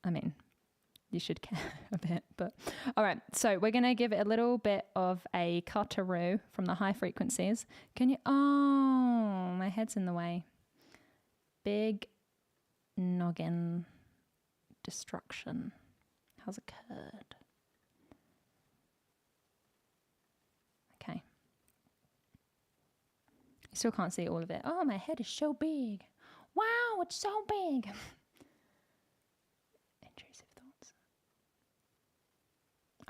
I mean, you should care a bit, but all right. So we're going to give it a little bit of a cutaroo from the high frequencies. Can you, oh, my head's in the way. Big noggin destruction has occurred. Okay. You still can't see all of it. Oh, my head is so big. Wow, it's so big. Intrusive thoughts.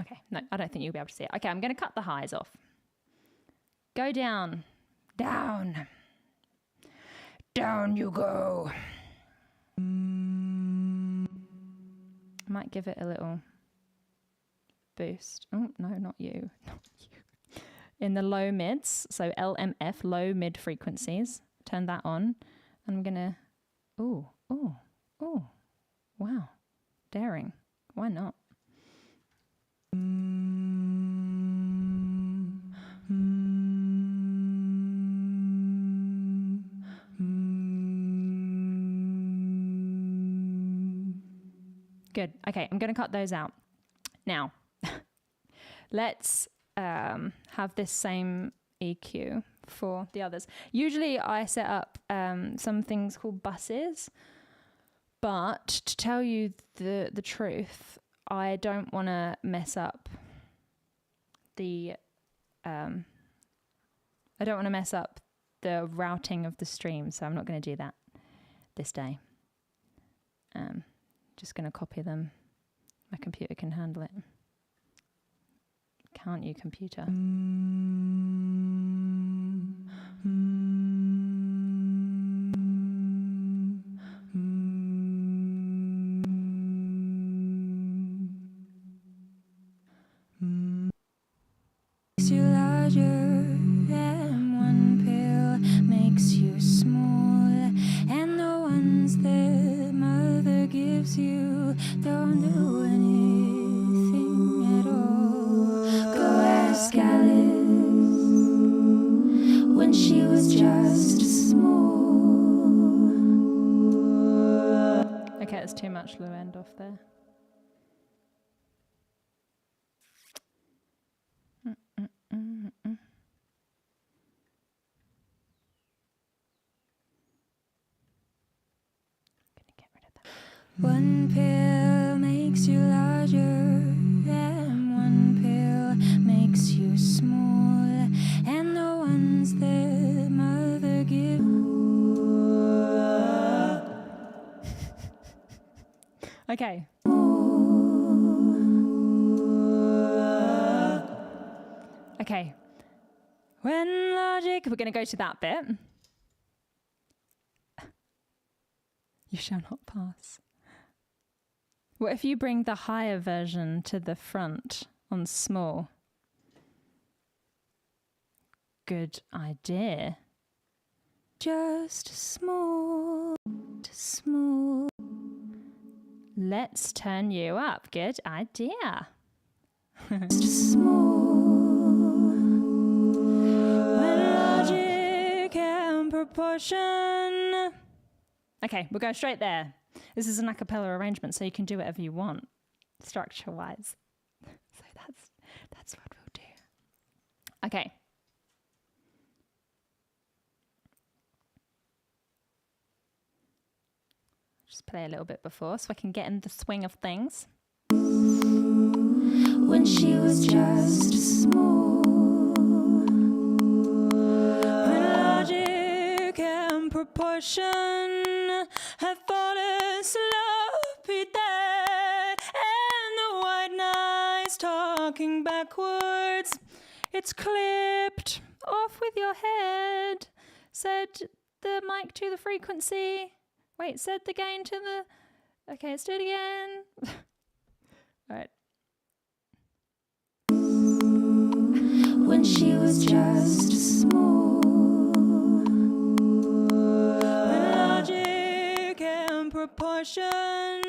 Okay, no, I don't think you'll be able to see it. Okay, I'm going to cut the highs off. Go down. Down. Down you go. Might give it a little boost. Oh, no, not you. Not you. In the low mids, so LMF, low mid frequencies. Turn that on. I'm going to, oh, wow. Daring. Why not? Good. Okay, I'm going to cut those out. Now, let's have this same EQ for the others. Usually I set up some things called buses, but to tell you the truth, I don't want to mess up the routing of the stream, so I'm not going to do that this day. Just going to copy them. My computer can handle it. Can't you, computer? Makes you larger, and one pill makes you small, and the ones that mother gives you don't do anything at all. Go ask Alice when she was just small. Okay, it's too much low end off there. One pill makes you larger, and one pill makes you small, and the ones that mother gives. Okay. Okay. When logic, we're going to go to that bit. You shall not pass. What if you bring the higher version to the front on small? Good idea. Just small, small. Let's turn you up. Good idea. Just small. When logic and proportion. Okay, we'll go straight there. This is an a cappella arrangement, so you can do whatever you want, structure-wise. So that's what we'll do. Okay. Just play a little bit before, so I can get in the swing of things. When she was just small, proportion, have fallen sloppy dead, and the white nights talking backwards. It's clipped off with your head. Set the mic to the frequency. Wait, set the gain to the... Okay, let's do it again. All right. When she was just small, when logic and proportion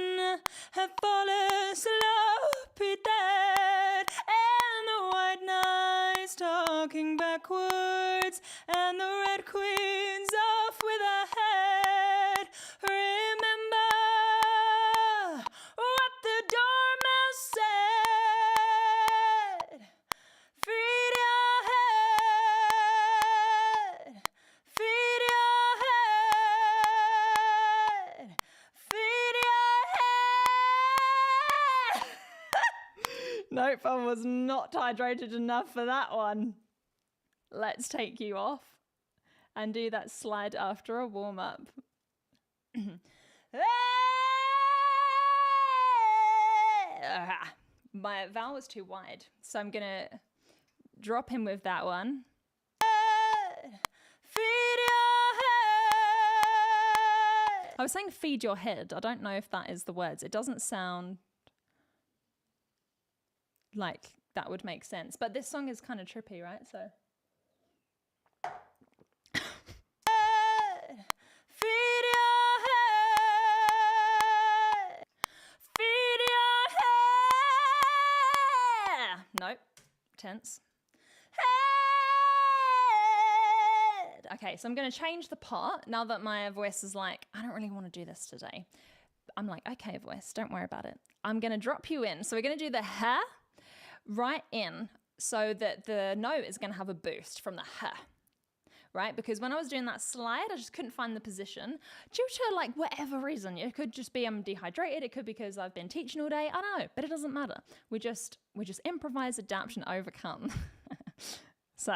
have fallen sloppy dead, and the white nights talking backwards, and the red queen's off with her head. Remember what the dormouse said. Feed your head, feed your head, feed your head. Nope, I was not hydrated enough for that one. Let's take you off and do that slide after a warm-up. My vowel was too wide, so I'm gonna drop in with that one. Feed your head. I was saying feed your head. I don't know if that is the words. It doesn't sound like that would make sense, but this song is kind of trippy, right? So feed your head, feed your head. Nope, tense. Head. Okay, so I'm going to change the part now that my voice is like, I don't really want to do this today. I'm like, okay, voice, don't worry about it. I'm going to drop you in. So we're going to do the ha right in so that the note is going to have a boost from the ha. Right? Because when I was doing that slide, I just couldn't find the position due to like whatever reason. It could just be I'm dehydrated. It could be because I've been teaching all day. I don't know, but it doesn't matter. We just improvise, adapt, and overcome. So.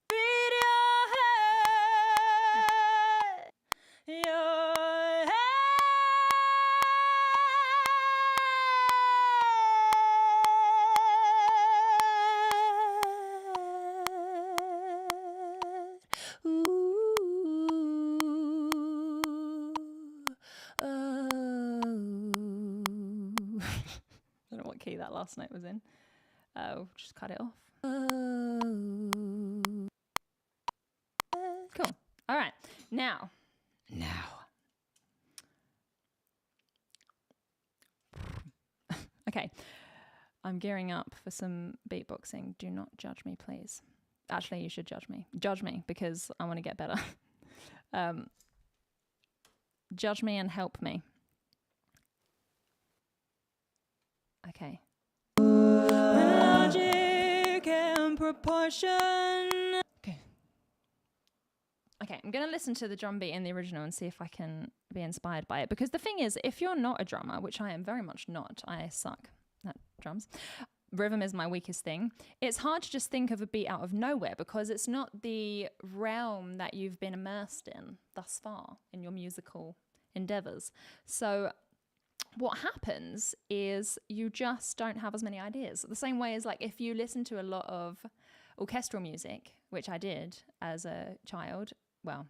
Feed your head, your head. I don't know what key that last note was in. Just cut it off. Cool. All right. Now. Okay. I'm gearing up for some beatboxing. Do not judge me, please. Actually, you should judge me. Judge me because I want to get better. Judge me and help me. Okay. Logic and proportion. Okay, I'm going to listen to the drum beat in the original and see if I can be inspired by it. Because the thing is, if you're not a drummer, which I am very much not, I suck at drums. Rhythm is my weakest thing. It's hard to just think of a beat out of nowhere because it's not the realm that you've been immersed in thus far in your musical endeavors. So what happens is you just don't have as many ideas. The same way as like if you listen to a lot of orchestral music, which I did as a child, well,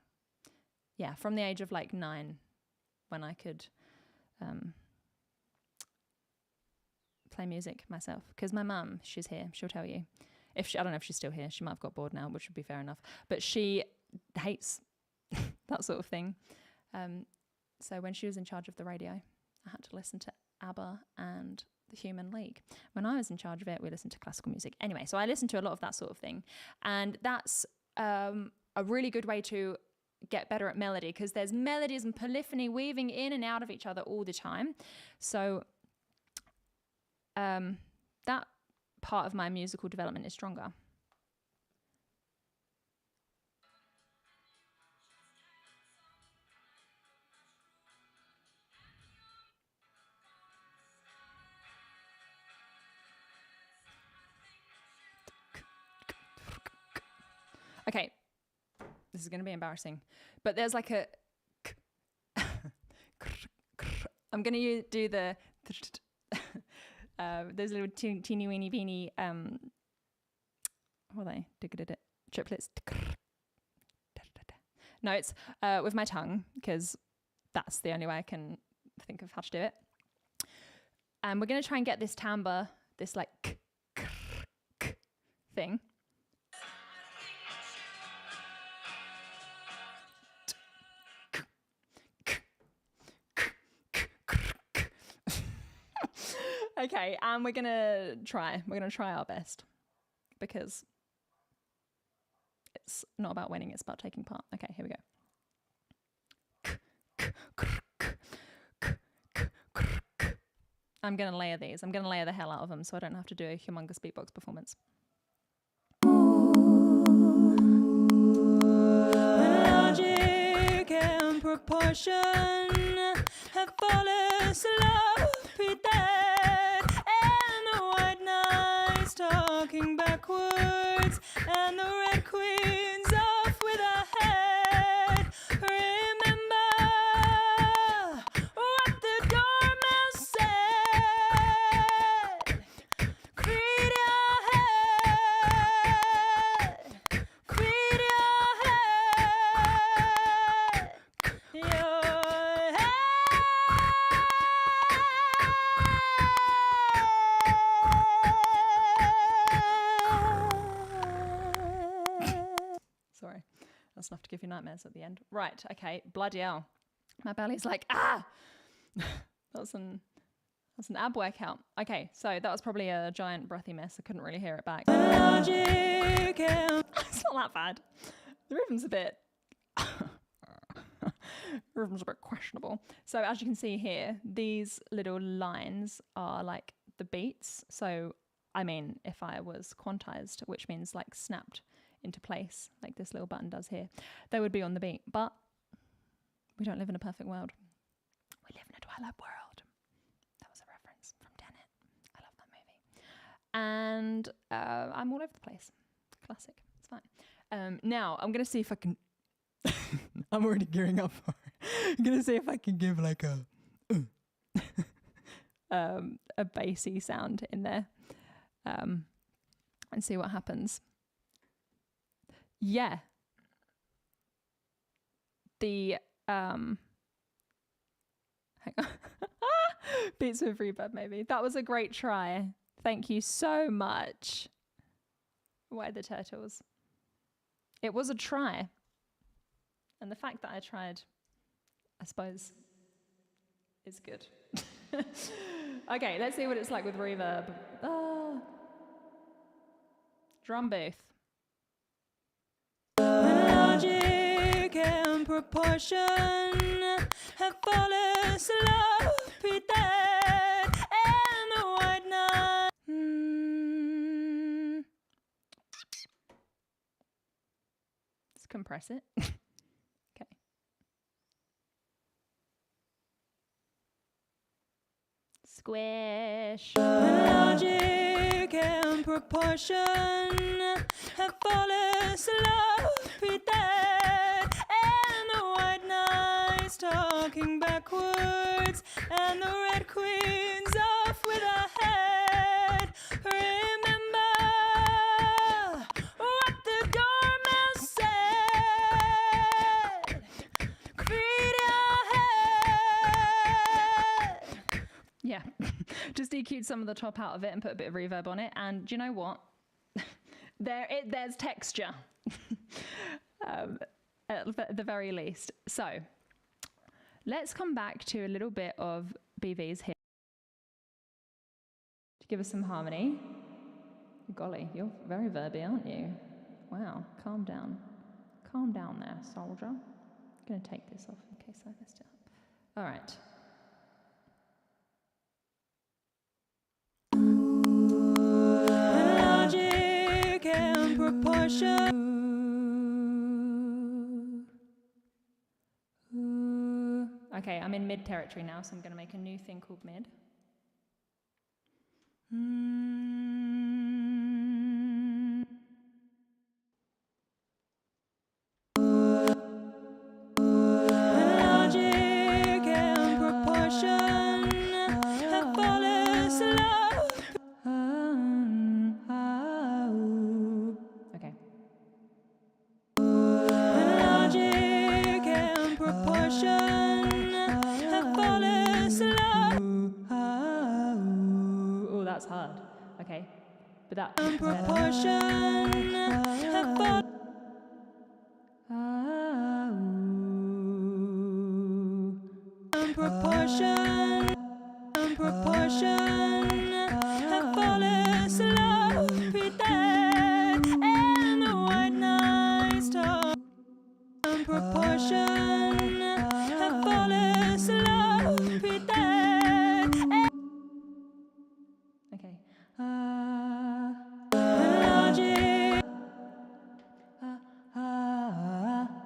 yeah, from the age of like 9 when I could play music myself. Because my mum, she's here, she'll tell you. I don't know if she's still here, she might have got bored now, which would be fair enough. But she hates that sort of thing. So when she was in charge of the radio, I had to listen to ABBA and the Human League. When I was in charge of it, we listened to classical music. Anyway, so I listened to a lot of that sort of thing. And that's a really good way to get better at melody because there's melodies and polyphony weaving in and out of each other all the time. So that part of my musical development is stronger. Okay, this is going to be embarrassing, but there's like a I'm going to do the those little teeny weeny beeny what are they? Triplets. No, it's with my tongue, because that's the only way I can think of how to do it. And we're going to try and get this timbre, this like thing. Okay, and we're gonna try our best, because it's not about winning, it's about taking part. Okay, here we go. I'm gonna layer these. I'm gonna layer the hell out of them so I don't have to do a humongous beatbox performance. Logic and proportion have fallen slow, talking backwards, and the red queen's off with her head. Remember what the doormouse said. Creed your head, creed your head, your head. Sorry, that's enough to give you nightmares at the end. Right, okay, bloody hell. My belly's like, ah! That's an ab workout. Okay, so that was probably a giant breathy mess. I couldn't really hear it back. It's not that bad. The rhythm's a bit... rhythm's a bit questionable. So as you can see here, these little lines are like the beats. So, I mean, if I was quantized, which means like snapped into place, like this little button does here, they would be on the beat. But we don't live in a perfect world. We live in a Twilight world. That was a reference from Tenet. I love that movie. And I'm all over the place. Classic. It's fine. Now, I'm going to see if I can... I'm already gearing up for it. I'm going to see if I can give like a bassy sound in there, and see what happens. Yeah. The hang on. Beats with reverb, maybe. That was a great try. Thank you so much. Why the turtles? It was a try. And the fact that I tried, I suppose, is good. Okay, let's see what it's like with reverb. Drum booth. Logic and proportion have fallen slow, dead, and the white knight. Let's compress it. Okay. Squish. Logic and proportion have fallen slow, dead, and the white knight's talking backwards, and the red queen's off with her head. Remember what the doormouse said. Creed your head. Yeah, just EQ'd some of the top out of it and put a bit of reverb on it, and do you know what? There's texture, at the very least. So let's come back to a little bit of BVs here to give us some harmony. Golly, you're very verby, aren't you? Wow, calm down. Calm down there, soldier. I'm going to take this off in case I messed it up. All right. Logic and proportion. Okay, I'm in mid territory now, so I'm going to make a new thing called mid. But that proportion have fallen slow, be dead in the white night star. Proportion have fallen slow, be dead. Okay.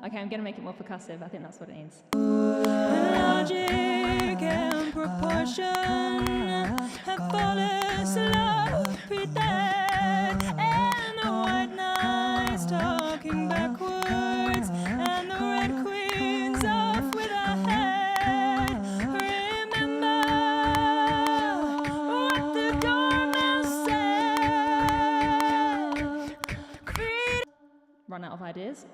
Okay, I'm gonna make it more percussive. I think that's what it needs. Logic and proportion have fallen slow, be dead in the white nights, talking backwards, and the red queen's off with her head. Remember what the doorman said. Run out of ideas.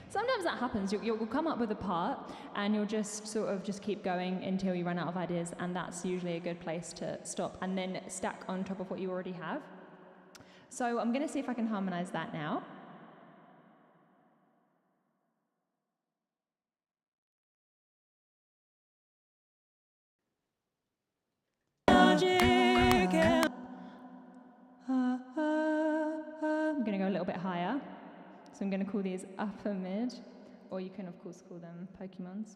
Sometimes that happens. You'll come up with a part and you'll just sort of just keep going until you run out of ideas, and that's usually a good place to stop and then stack on top of what you already have. So I'm going to see if I can harmonize that now. I'm going to go a little bit higher. So I'm going to call these upper mid, or you can of course call them Pokemons.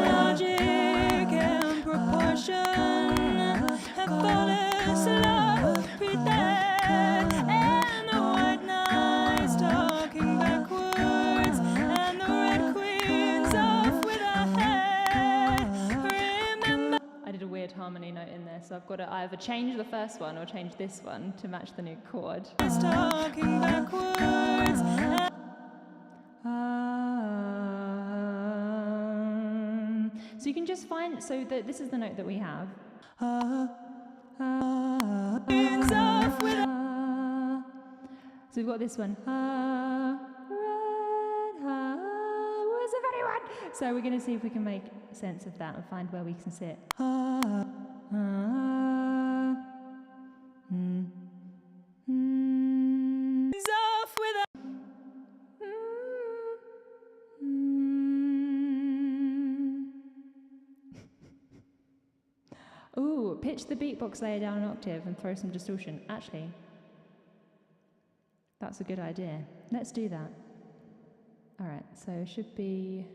Logic and proportion have fallen slow, be dead in the white nights, talking backwards, and the red queen's off with her head. Remember, I did a weird harmony note in there, so I've got to either change the first one or change this one to match the new chord. Talking backwards. So you can just find, so this is the note that we have. So we've got this one. Where's the very one? So we're going to see if we can make sense of that and find where we can sit. Ooh, pitch the beatbox layer down an octave and throw some distortion. Actually, that's a good idea. Let's do that. All right, so it should be...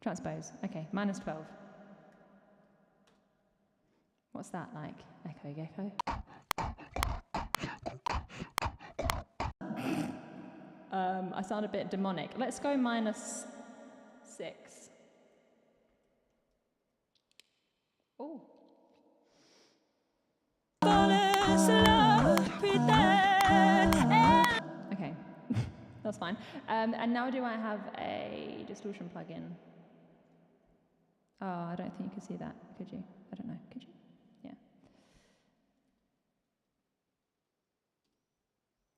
Transpose. Okay, -12. What's that like? Echo, gecko. I sound a bit demonic. Let's go -6. Oh. Okay, that's fine. And now do I have a distortion plug-in? Oh, I don't think you could see that, could you? I don't know, could you? Yeah.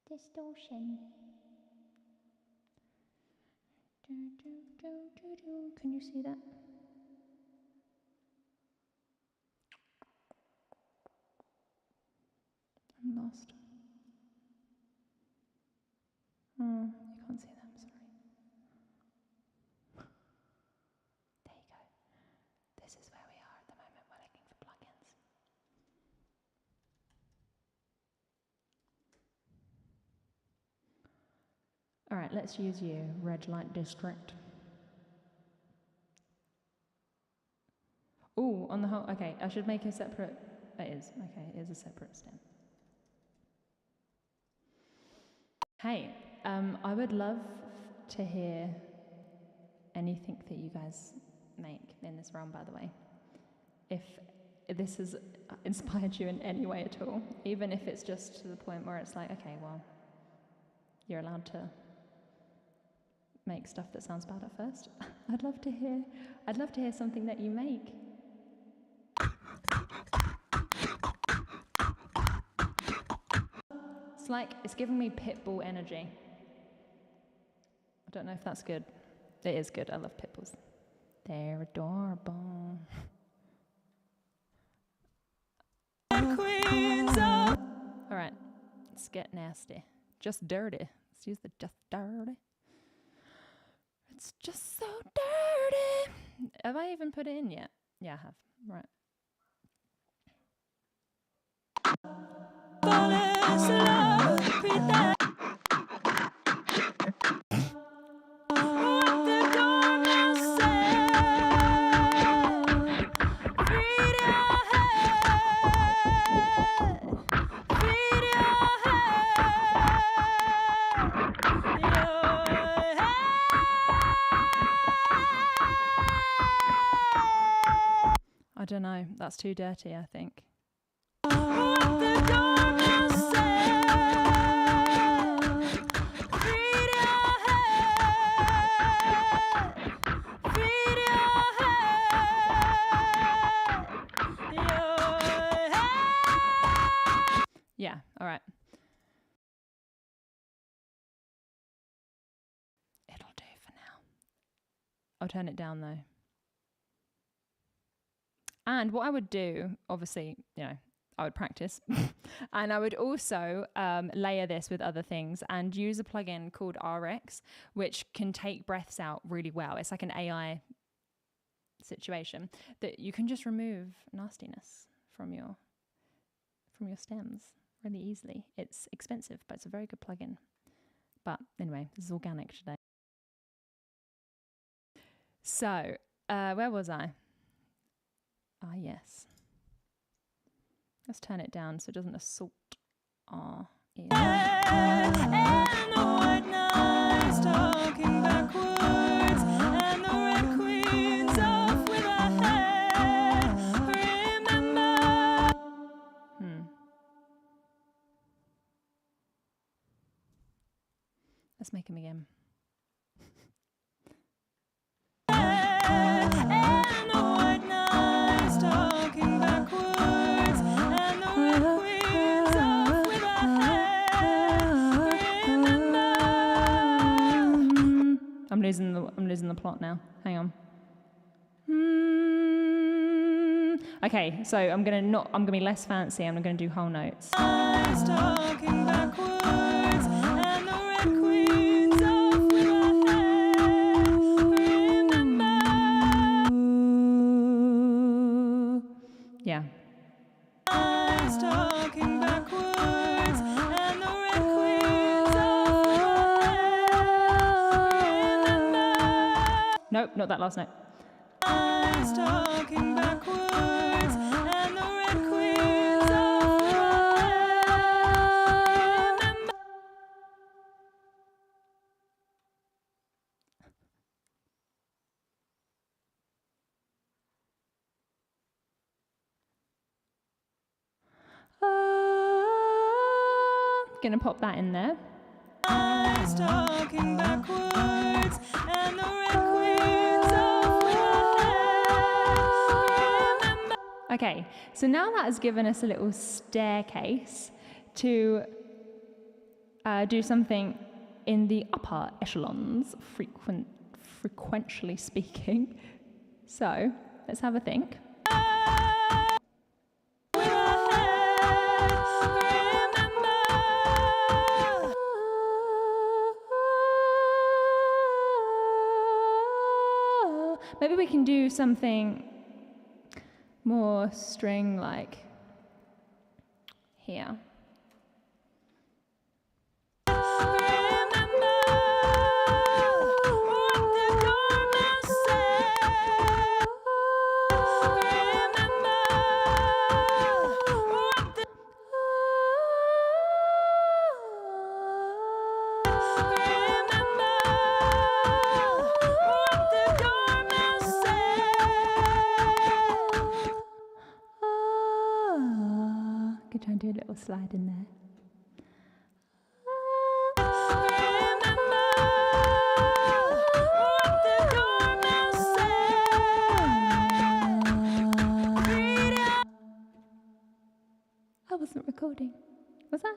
Distortion. Can you see that? I'm lost. Oh, you can't see that, I'm sorry. There you go. This is where we are at the moment. We're looking for plugins. All right, let's use you, Red Light District. Oh, on the whole, okay, I should make a separate, it is a separate stem. Hey, I would love to hear anything that you guys make in this realm, by the way. If this has inspired you in any way at all, even if it's just to the point where it's like, okay, well, you're allowed to make stuff that sounds bad at first. I'd love to hear something that you make. It's like, it's giving me Pitbull energy. I don't know if that's good. It is good. I love pit bulls. They're adorable. All right, let's get nasty. Just dirty. Let's use the just dirty. It's just so dirty. Have I even put it in yet? Yeah, I have. Right. I don't know. That's too dirty, I think. Yeah, all right. It'll do for now. I'll turn it down though. And what I would do, obviously, you know, I would practice and I would also layer this with other things and use a plugin called RX, which can take breaths out really well. It's like an AI situation that you can just remove nastiness from your stems really easily. It's expensive, but it's a very good plugin. But anyway, this is organic today. So, where was I? Ah, yes. Let's turn it down so it doesn't assault our ears. Let's make him again. I'm losing the plot now. Hang on. Okay, so I'm gonna be less fancy. I'm gonna do whole notes. Yeah. Nope, not that last note. Gonna pop that in there. Okay, so now that has given us a little staircase to do something in the upper echelons, frequentially speaking. So let's have a think. Maybe we can do something more string-like here. Could try and do a little slide in there. I wasn't recording. Was I?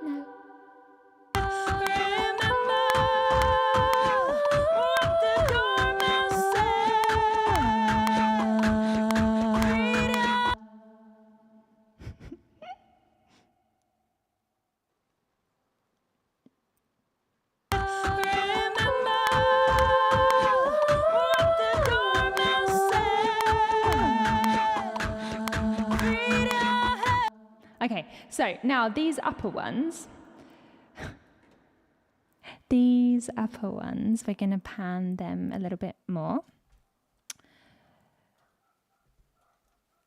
No. Okay, so now these upper ones, we're going to pan them a little bit more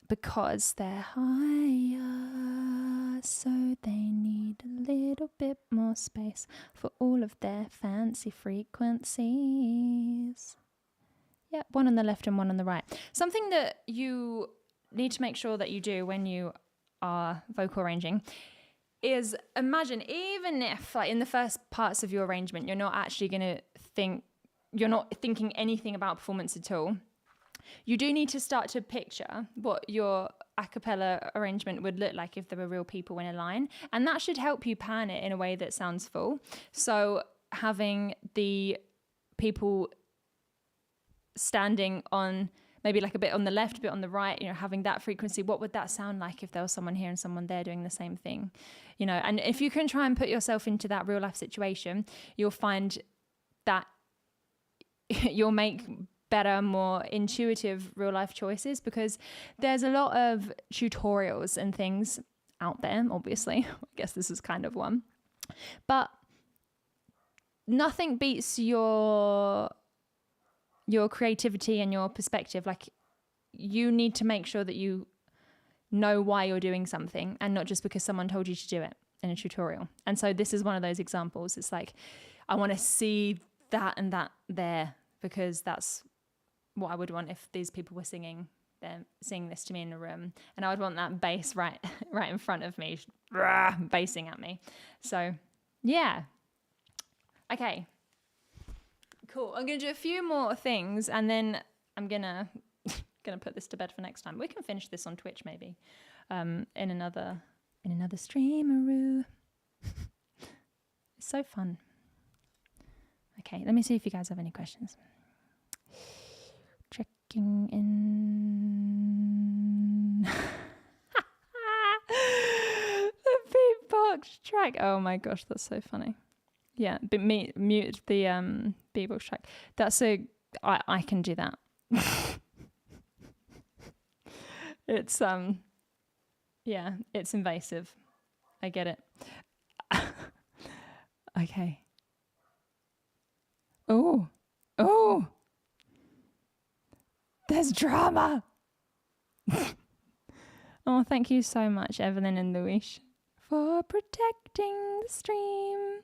because they're higher, so they need a little bit more space for all of their fancy frequencies. Yep, one on the left and one on the right. Something that you need to make sure that you do when you are vocal arranging is imagine, even if like in the first parts of your arrangement, you're not thinking anything about performance at all. You do need to start to picture what your a cappella arrangement would look like if there were real people in a line. And that should help you pan it in a way that sounds full. So having the people standing on maybe like a bit on the left, a bit on the right, having that frequency, what would that sound like if there was someone here and someone there doing the same thing? And if you can try and put yourself into that real life situation, you'll find that you'll make better, more intuitive real life choices, because there's a lot of tutorials and things out there, obviously. I guess this is kind of one. But nothing beats your creativity and your perspective. Like, you need to make sure that you know why you're doing something and not just because someone told you to do it in a tutorial. And so this is one of those examples. It's like, I want to see that and that there because that's what I would want if these people were singing this to me in a room, and I would want that bass right in front of me, bassing at me. So yeah, okay, cool. I'm gonna do a few more things, and then I'm gonna put this to bed for next time. We can finish this on Twitch maybe, in another streamaroo. It's so fun. Okay, let me see if you guys have any questions. Checking in. The beatbox track. Oh my gosh, that's so funny. Yeah, but mute the beatbox track. I can do that. It's yeah, it's invasive. I get it. Okay. Oh. There's drama. Oh, thank you so much, Evelyn and Luis, for protecting the stream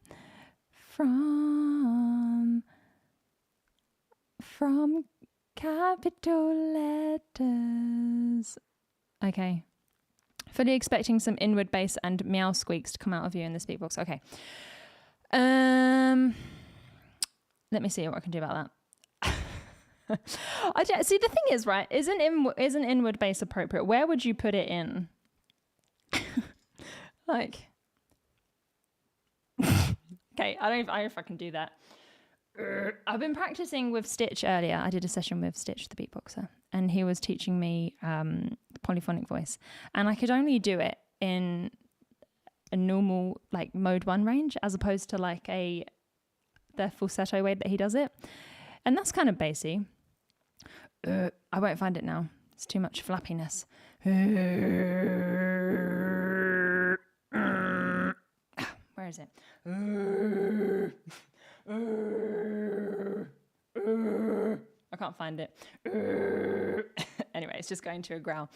from capital letters. Okay. Fully expecting some inward bass and meow squeaks to come out of you in this beatbox. Okay. Let me see what I can do about that. See, the thing is, right, isn't inward bass appropriate? Where would you put it in? Like, okay, I don't know if I can do that. I've been practicing with Stitch earlier. I did a session with Stitch, the beatboxer, and he was teaching me polyphonic voice, and I could only do it in a normal like mode 1 range, as opposed to like the falsetto way that he does it, and that's kind of bassy. I won't find it now. It's too much flappiness. Where is it? I can't find it. Anyway, it's just going to a growl.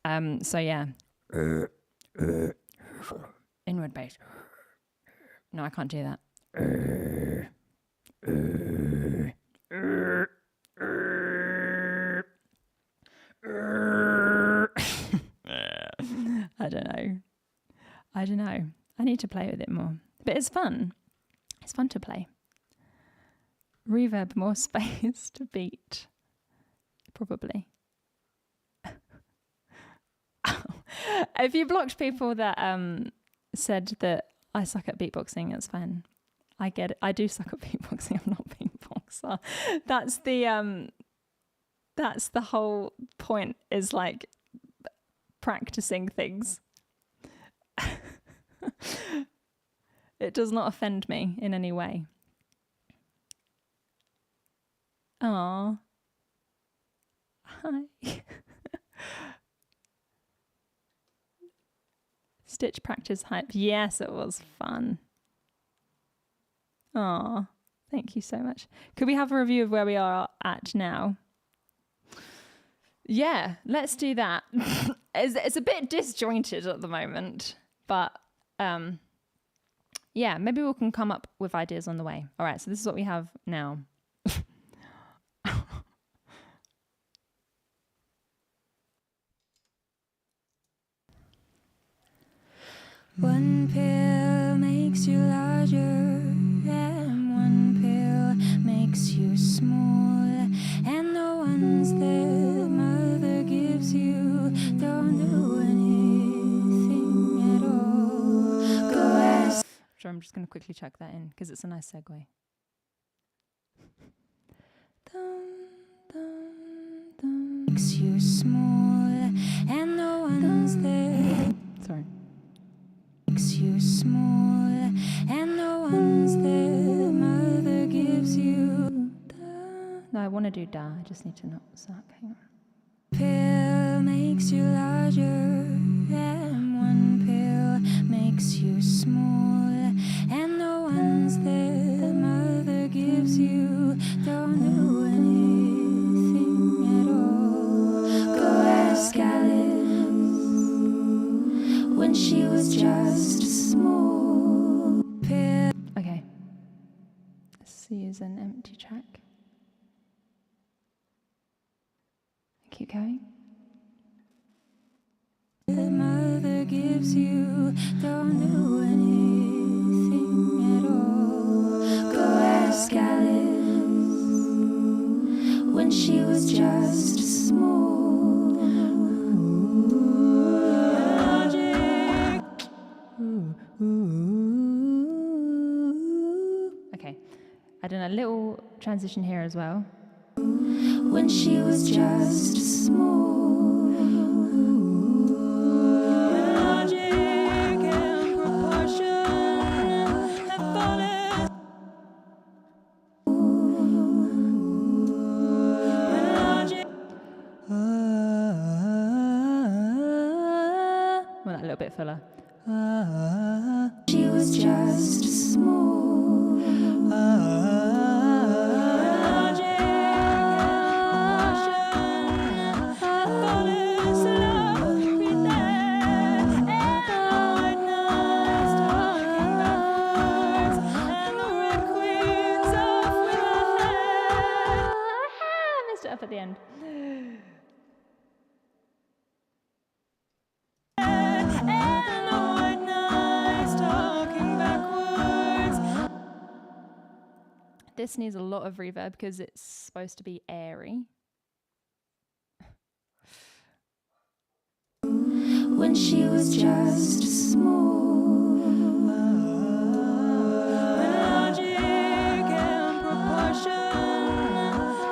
So yeah. Inward bass. No, I can't do that. I don't know. I need to play with it more. But it's fun. It's fun to play. Reverb, more space to beat. Probably. If you blocked people that said that I suck at beatboxing, it's fine. I get it. I do suck at beatboxing. I'm not a beatboxer. That's the whole point, is like practicing things. It does not offend me in any way. Aww. Hi. Stitch practice hype. Yes, it was fun. Aw, thank you so much. Could we have a review of where we are at now? Yeah, let's do that. It's a bit disjointed at the moment, but yeah, maybe we can come up with ideas on the way. All right, so this is what we have now. One pill makes you larger, and one pill makes you small, and the ones that mother gives you don't do anything at all. Go ask. Sure, I'm just going to quickly check that in because it's a nice segue. Makes you small, and the ones that Sorry. makes you small, and the ones that mother gives you. No, I want to do da. I just need to not suck. Hang on. Pill makes you larger, and one pill makes you small, and the ones that mother gives you don't do anything at all. Go ask Alice when she was just a small pill. Okay. Let's use an empty track. Keep going. The mother gives you don't do anything at all. Go ask Alice when she was just a small magic. Okay. I done a little transition here as well. When she was just a small magic and proportion have fallen. Magic. Want that a little bit fuller. She was just a small magic and proportion have fallen slowly there. And the white knights talking backwards, and the red queens off with her hair. Messed it up at the end. And the white knights talking backwards. This needs a lot of reverb because it's supposed to be airy. When she was just a small magic and proportion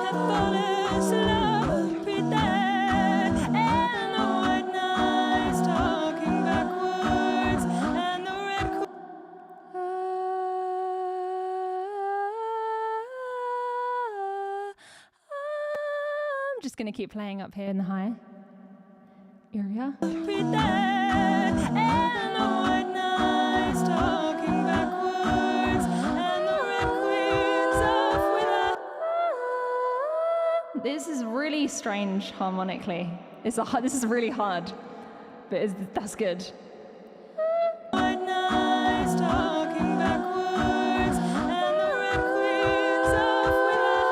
have fallen slowly there. And the white knights talking backwards, and the red I'm just going to keep playing up here in the high area. queen there. And the white knights talking backwards, and the red queens off with her. This is really strange harmonically. This is really hard, but that's good. White knights talking backwards, and the red queens off with her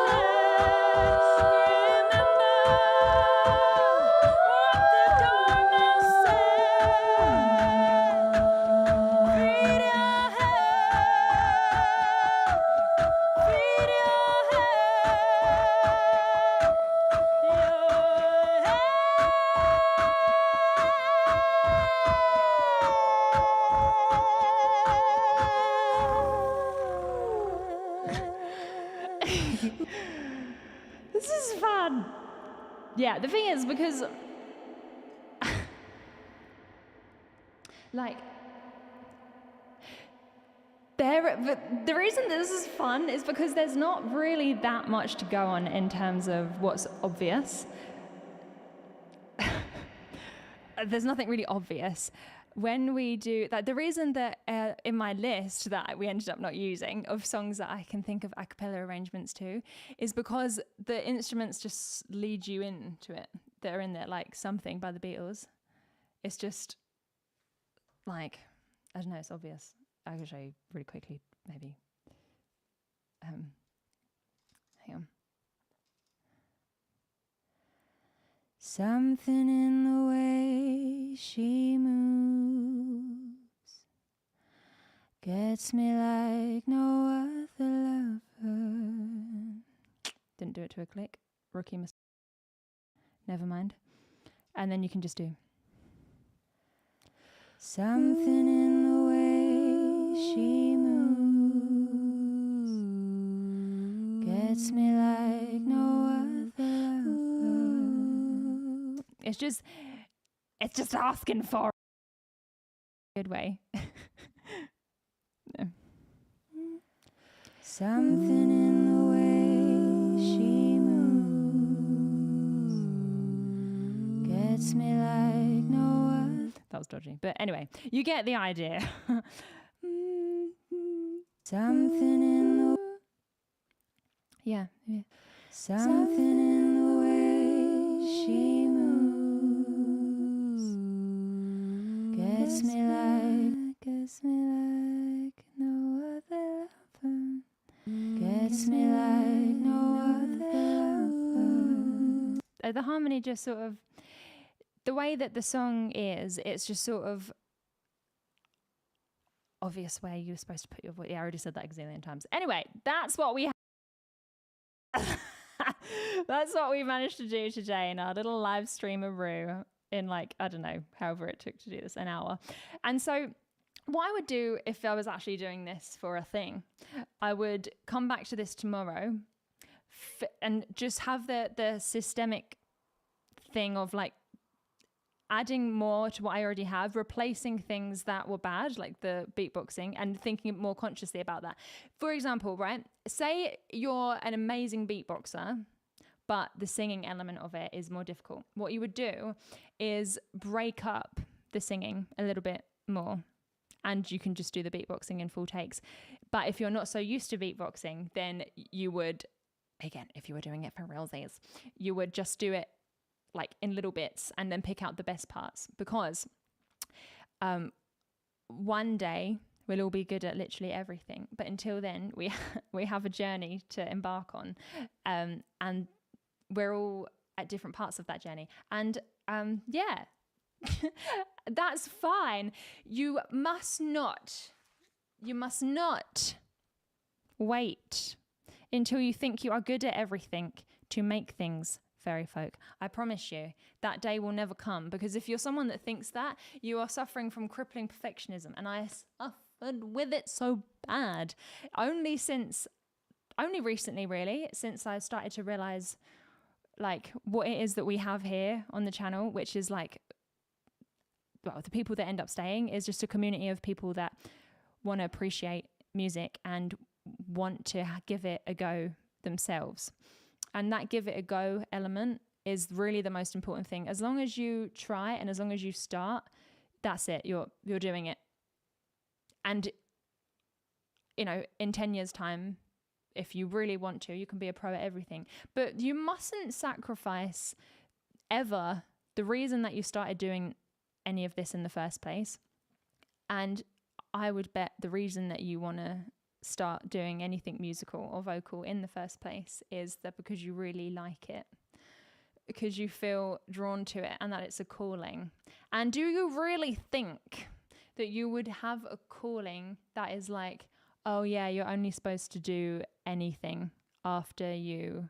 hair. Remember what the dormouse said. Feed your hair, feed your This is fun. Yeah, the thing is, because like the reason this is fun is because there's not really that much to go on in terms of what's obvious. There's nothing really obvious, when we do that, the reason that in my list that we ended up not using of songs that I can think of a cappella arrangements to is because the instruments just lead you into it. They're in there, like Something by the Beatles. It's just like, I don't know, it's obvious. I can show you really quickly, maybe. Hang on. Something in the way she moves gets me like no other lover. Didn't do it to a click. Rookie mistake. Never mind. And then you can just do something in the way she moves gets me like no other lover. It's just asking for a good way. No. Something in the way she moves gets me like no other. That was dodgy. But anyway, you get the idea. Something in the yeah. Something in the way she moves gets me like no other lover. Gets me like no other lover. The harmony just sort of, the way that the song is, it's just sort of obvious where you're supposed to put your voice. Yeah, I already said that a gazillion times. Anyway, that's what we that's what we managed to do today in our little live stream-a-roo in like, I don't know, however it took to do this, an hour. And so what I would do if I was actually doing this for a thing, I would come back to this tomorrow and just have the systemic thing of like adding more to what I already have, replacing things that were bad, like the beatboxing, and thinking more consciously about that. For example, right, say you're an amazing beatboxer, but the singing element of it is more difficult. What you would do is break up the singing a little bit more, and you can just do the beatboxing in full takes. But if you're not so used to beatboxing, then you would, again, if you were doing it for realsies, you would just do it like in little bits and then pick out the best parts, because one day we'll all be good at literally everything. But until then, we have a journey to embark on, and we're all at different parts of that journey. And yeah, that's fine. You must not wait until you think you are good at everything to make things fairy folk. I promise you that day will never come, because if you're someone that thinks that, you are suffering from crippling perfectionism, and I suffered with it so bad only recently, really, since I started to realize like what it is that we have here on the channel, which is like, well, the people that end up staying is just a community of people that want to appreciate music and want to give it a go themselves. And that give it a go element is really the most important thing. As long as you try and as long as you start, that's it. You're doing it. And, you know, in 10 years' time, if you really want to, you can be a pro at everything. But you mustn't sacrifice ever the reason that you started doing any of this in the first place. And I would bet the reason that you want to start doing anything musical or vocal in the first place is that because you really like it, because you feel drawn to it and that it's a calling. And do you really think that you would have a calling that is like, oh yeah, you're only supposed to do anything after you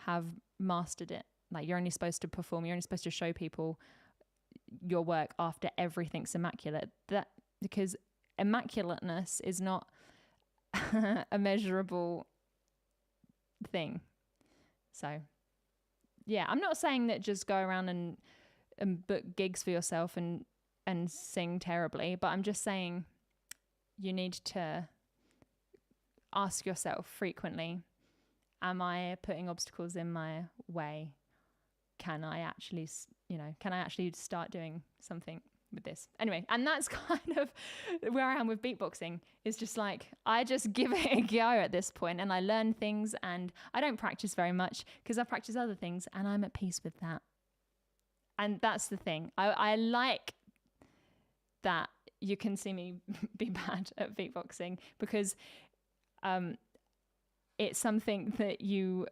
have mastered it? Like, you're only supposed to perform, you're only supposed to show people your work after everything's immaculate. That, because immaculateness is not a measurable thing. So yeah, I'm not saying that just go around and book gigs for yourself and sing terribly, but I'm just saying you need to ask yourself frequently, am I putting obstacles in my way? Can I actually start doing something with this. Anyway, and that's kind of where I am with beatboxing. It's just like, I just give it a go at this point and I learn things, and I don't practice very much because I practice other things and I'm at peace with that. And that's the thing. I like that you can see me be bad at beatboxing because it's something that you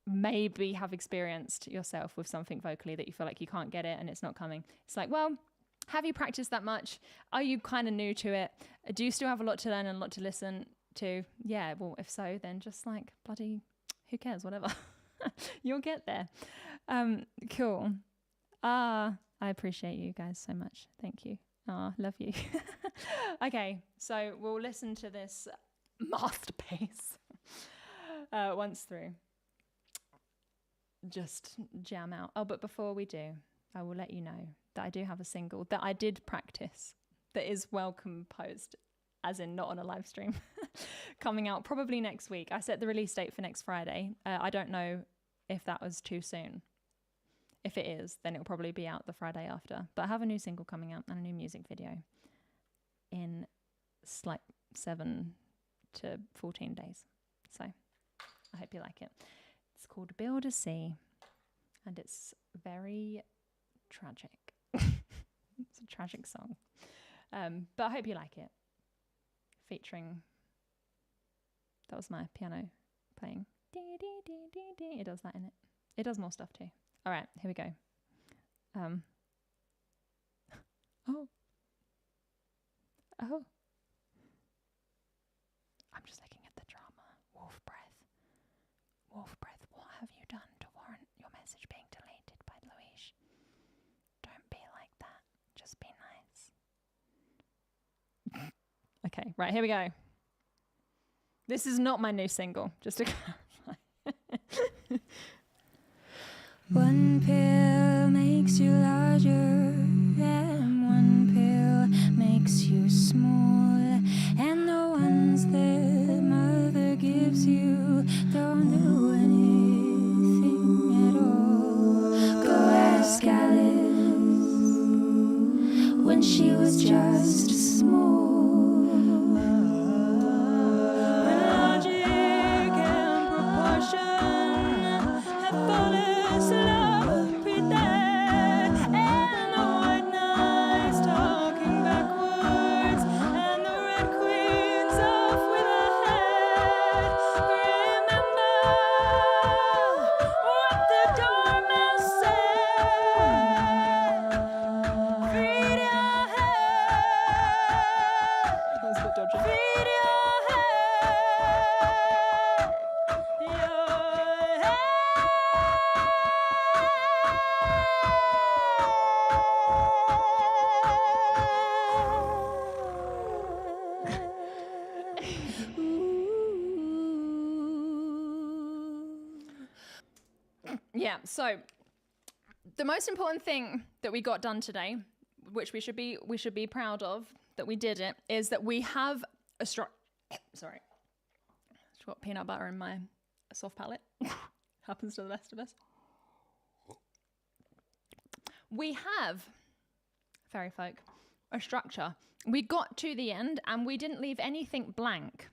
maybe have experienced yourself with something vocally that you feel like you can't get it and it's not coming. It's like, well, have you practiced that much? Are you kind of new to it? Do you still have a lot to learn and a lot to listen to? Yeah, well, if so, then just like bloody, who cares, whatever. You'll get there. Cool. I appreciate you guys so much. Thank you. Love you. Okay, so we'll listen to this masterpiece once through. Just jam out. Oh, but before we do, I will let you know that I do have a single that I did practice that is well composed, as in not on a live stream, coming out probably next week. I set the release date for next Friday. I don't know if that was too soon. If it is, then it'll probably be out the Friday after. But I have a new single coming out and a new music video in like 7 to 14 days. So I hope you like it. It's called Build a Sea, and it's very tragic. It's a tragic song. But I hope you like it. Featuring, that was my piano playing. It does that in it. It does more stuff too. All right, here we go. Oh. I'm just looking at the drama. Wolf breath. Wolf breath, what have you done to warrant your message being deleted by Louise? Don't be like that. Just be nice. Okay, right, here we go. This is not my new single, just to clarify. One pill makes you larger, and one pill makes you small, and the ones that mother gives you don't do anything at all. Go ask Alice when she was just small. When logic and proportion have fallen slow, pretend, and the white knights talking backwards, and the red queens off with her head. Remember what the dormouse said. Feed your head. That was a bit dodgy. Feed your head. Your head. Yeah, so the most important thing that we got done today, which we should be proud of that we did it, is that we have a sorry, just got peanut butter in my soft palate. Happens to the best of us. We have, fairy folk, a structure. We got to the end and we didn't leave anything blank.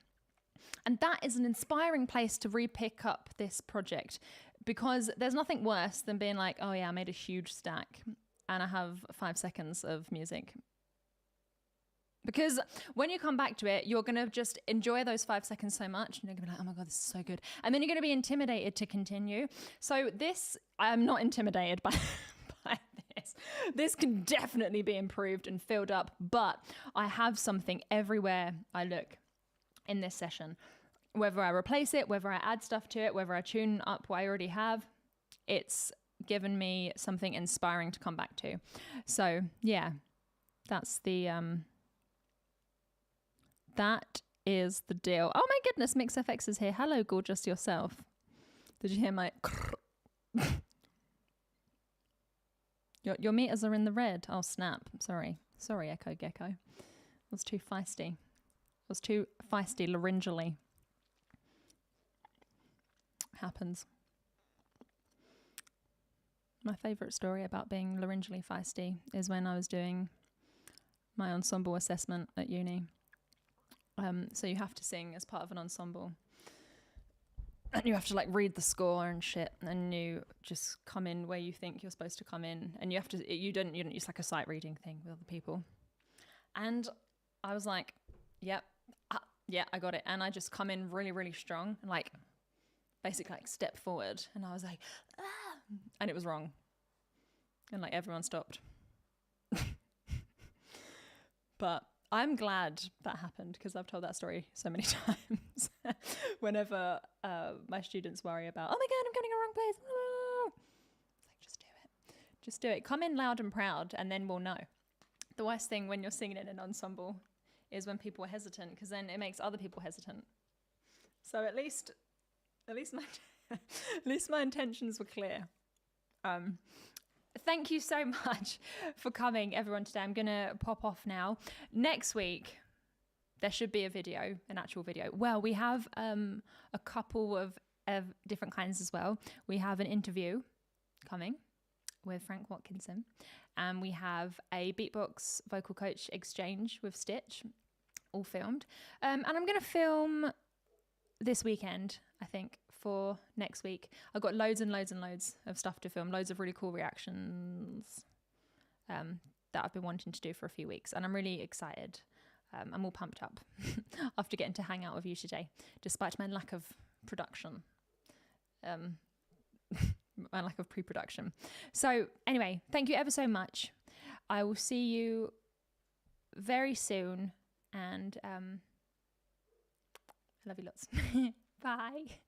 And that is an inspiring place to re-pick up this project, because there's nothing worse than being like, oh yeah, I made a huge stack and I have 5 seconds of music. Because when you come back to it, you're going to just enjoy those 5 seconds so much. And you're going to be like, oh my God, this is so good. And then you're going to be intimidated to continue. So this, I'm not intimidated by this. This can definitely be improved and filled up. But I have something everywhere I look in this session. Whether I replace it, whether I add stuff to it, whether I tune up what I already have, it's given me something inspiring to come back to. So yeah, that's the... That is the deal. Oh my goodness, MixFX is here. Hello, gorgeous yourself. Did you hear my... Your meters are in the red. Oh, snap. Sorry, Echo Gecko. I was too feisty. Laryngally. Happens. My favourite story about being laryngally feisty is when I was doing my ensemble assessment at uni. So you have to sing as part of an ensemble. And you have to like read the score and shit, and you just come in where you think you're supposed to come in, and you have to. You don't use like a sight reading thing with other people. And I was like, "Yep, yeah, I got it." And I just come in really, really strong, and like basically like step forward, and I was like, "Ah," and it was wrong, and like everyone stopped. But I'm glad that happened because I've told that story so many times. Whenever my students worry about, oh my God, I'm going to the wrong place. It's like, just do it. Just do it. Come in loud and proud and then we'll know. The worst thing when you're singing in an ensemble is when people are hesitant, because then it makes other people hesitant. So at least my intentions were clear. Thank you so much for coming, everyone, today. I'm going to pop off now. Next week, there should be a video, an actual video. Well, we have a couple of different kinds as well. We have an interview coming with Frank Watkinson, and we have a beatbox vocal coach exchange with Stitch, all filmed. And I'm going to film this weekend, I think, for next week. I've got loads and loads and loads of stuff to film, loads of really cool reactions that I've been wanting to do for a few weeks, and I'm really excited. I'm all pumped up after getting to hang out with you today, despite my lack of production, my lack of pre-production. So anyway, thank you ever so much. I will see you very soon, and I love you lots. Bye.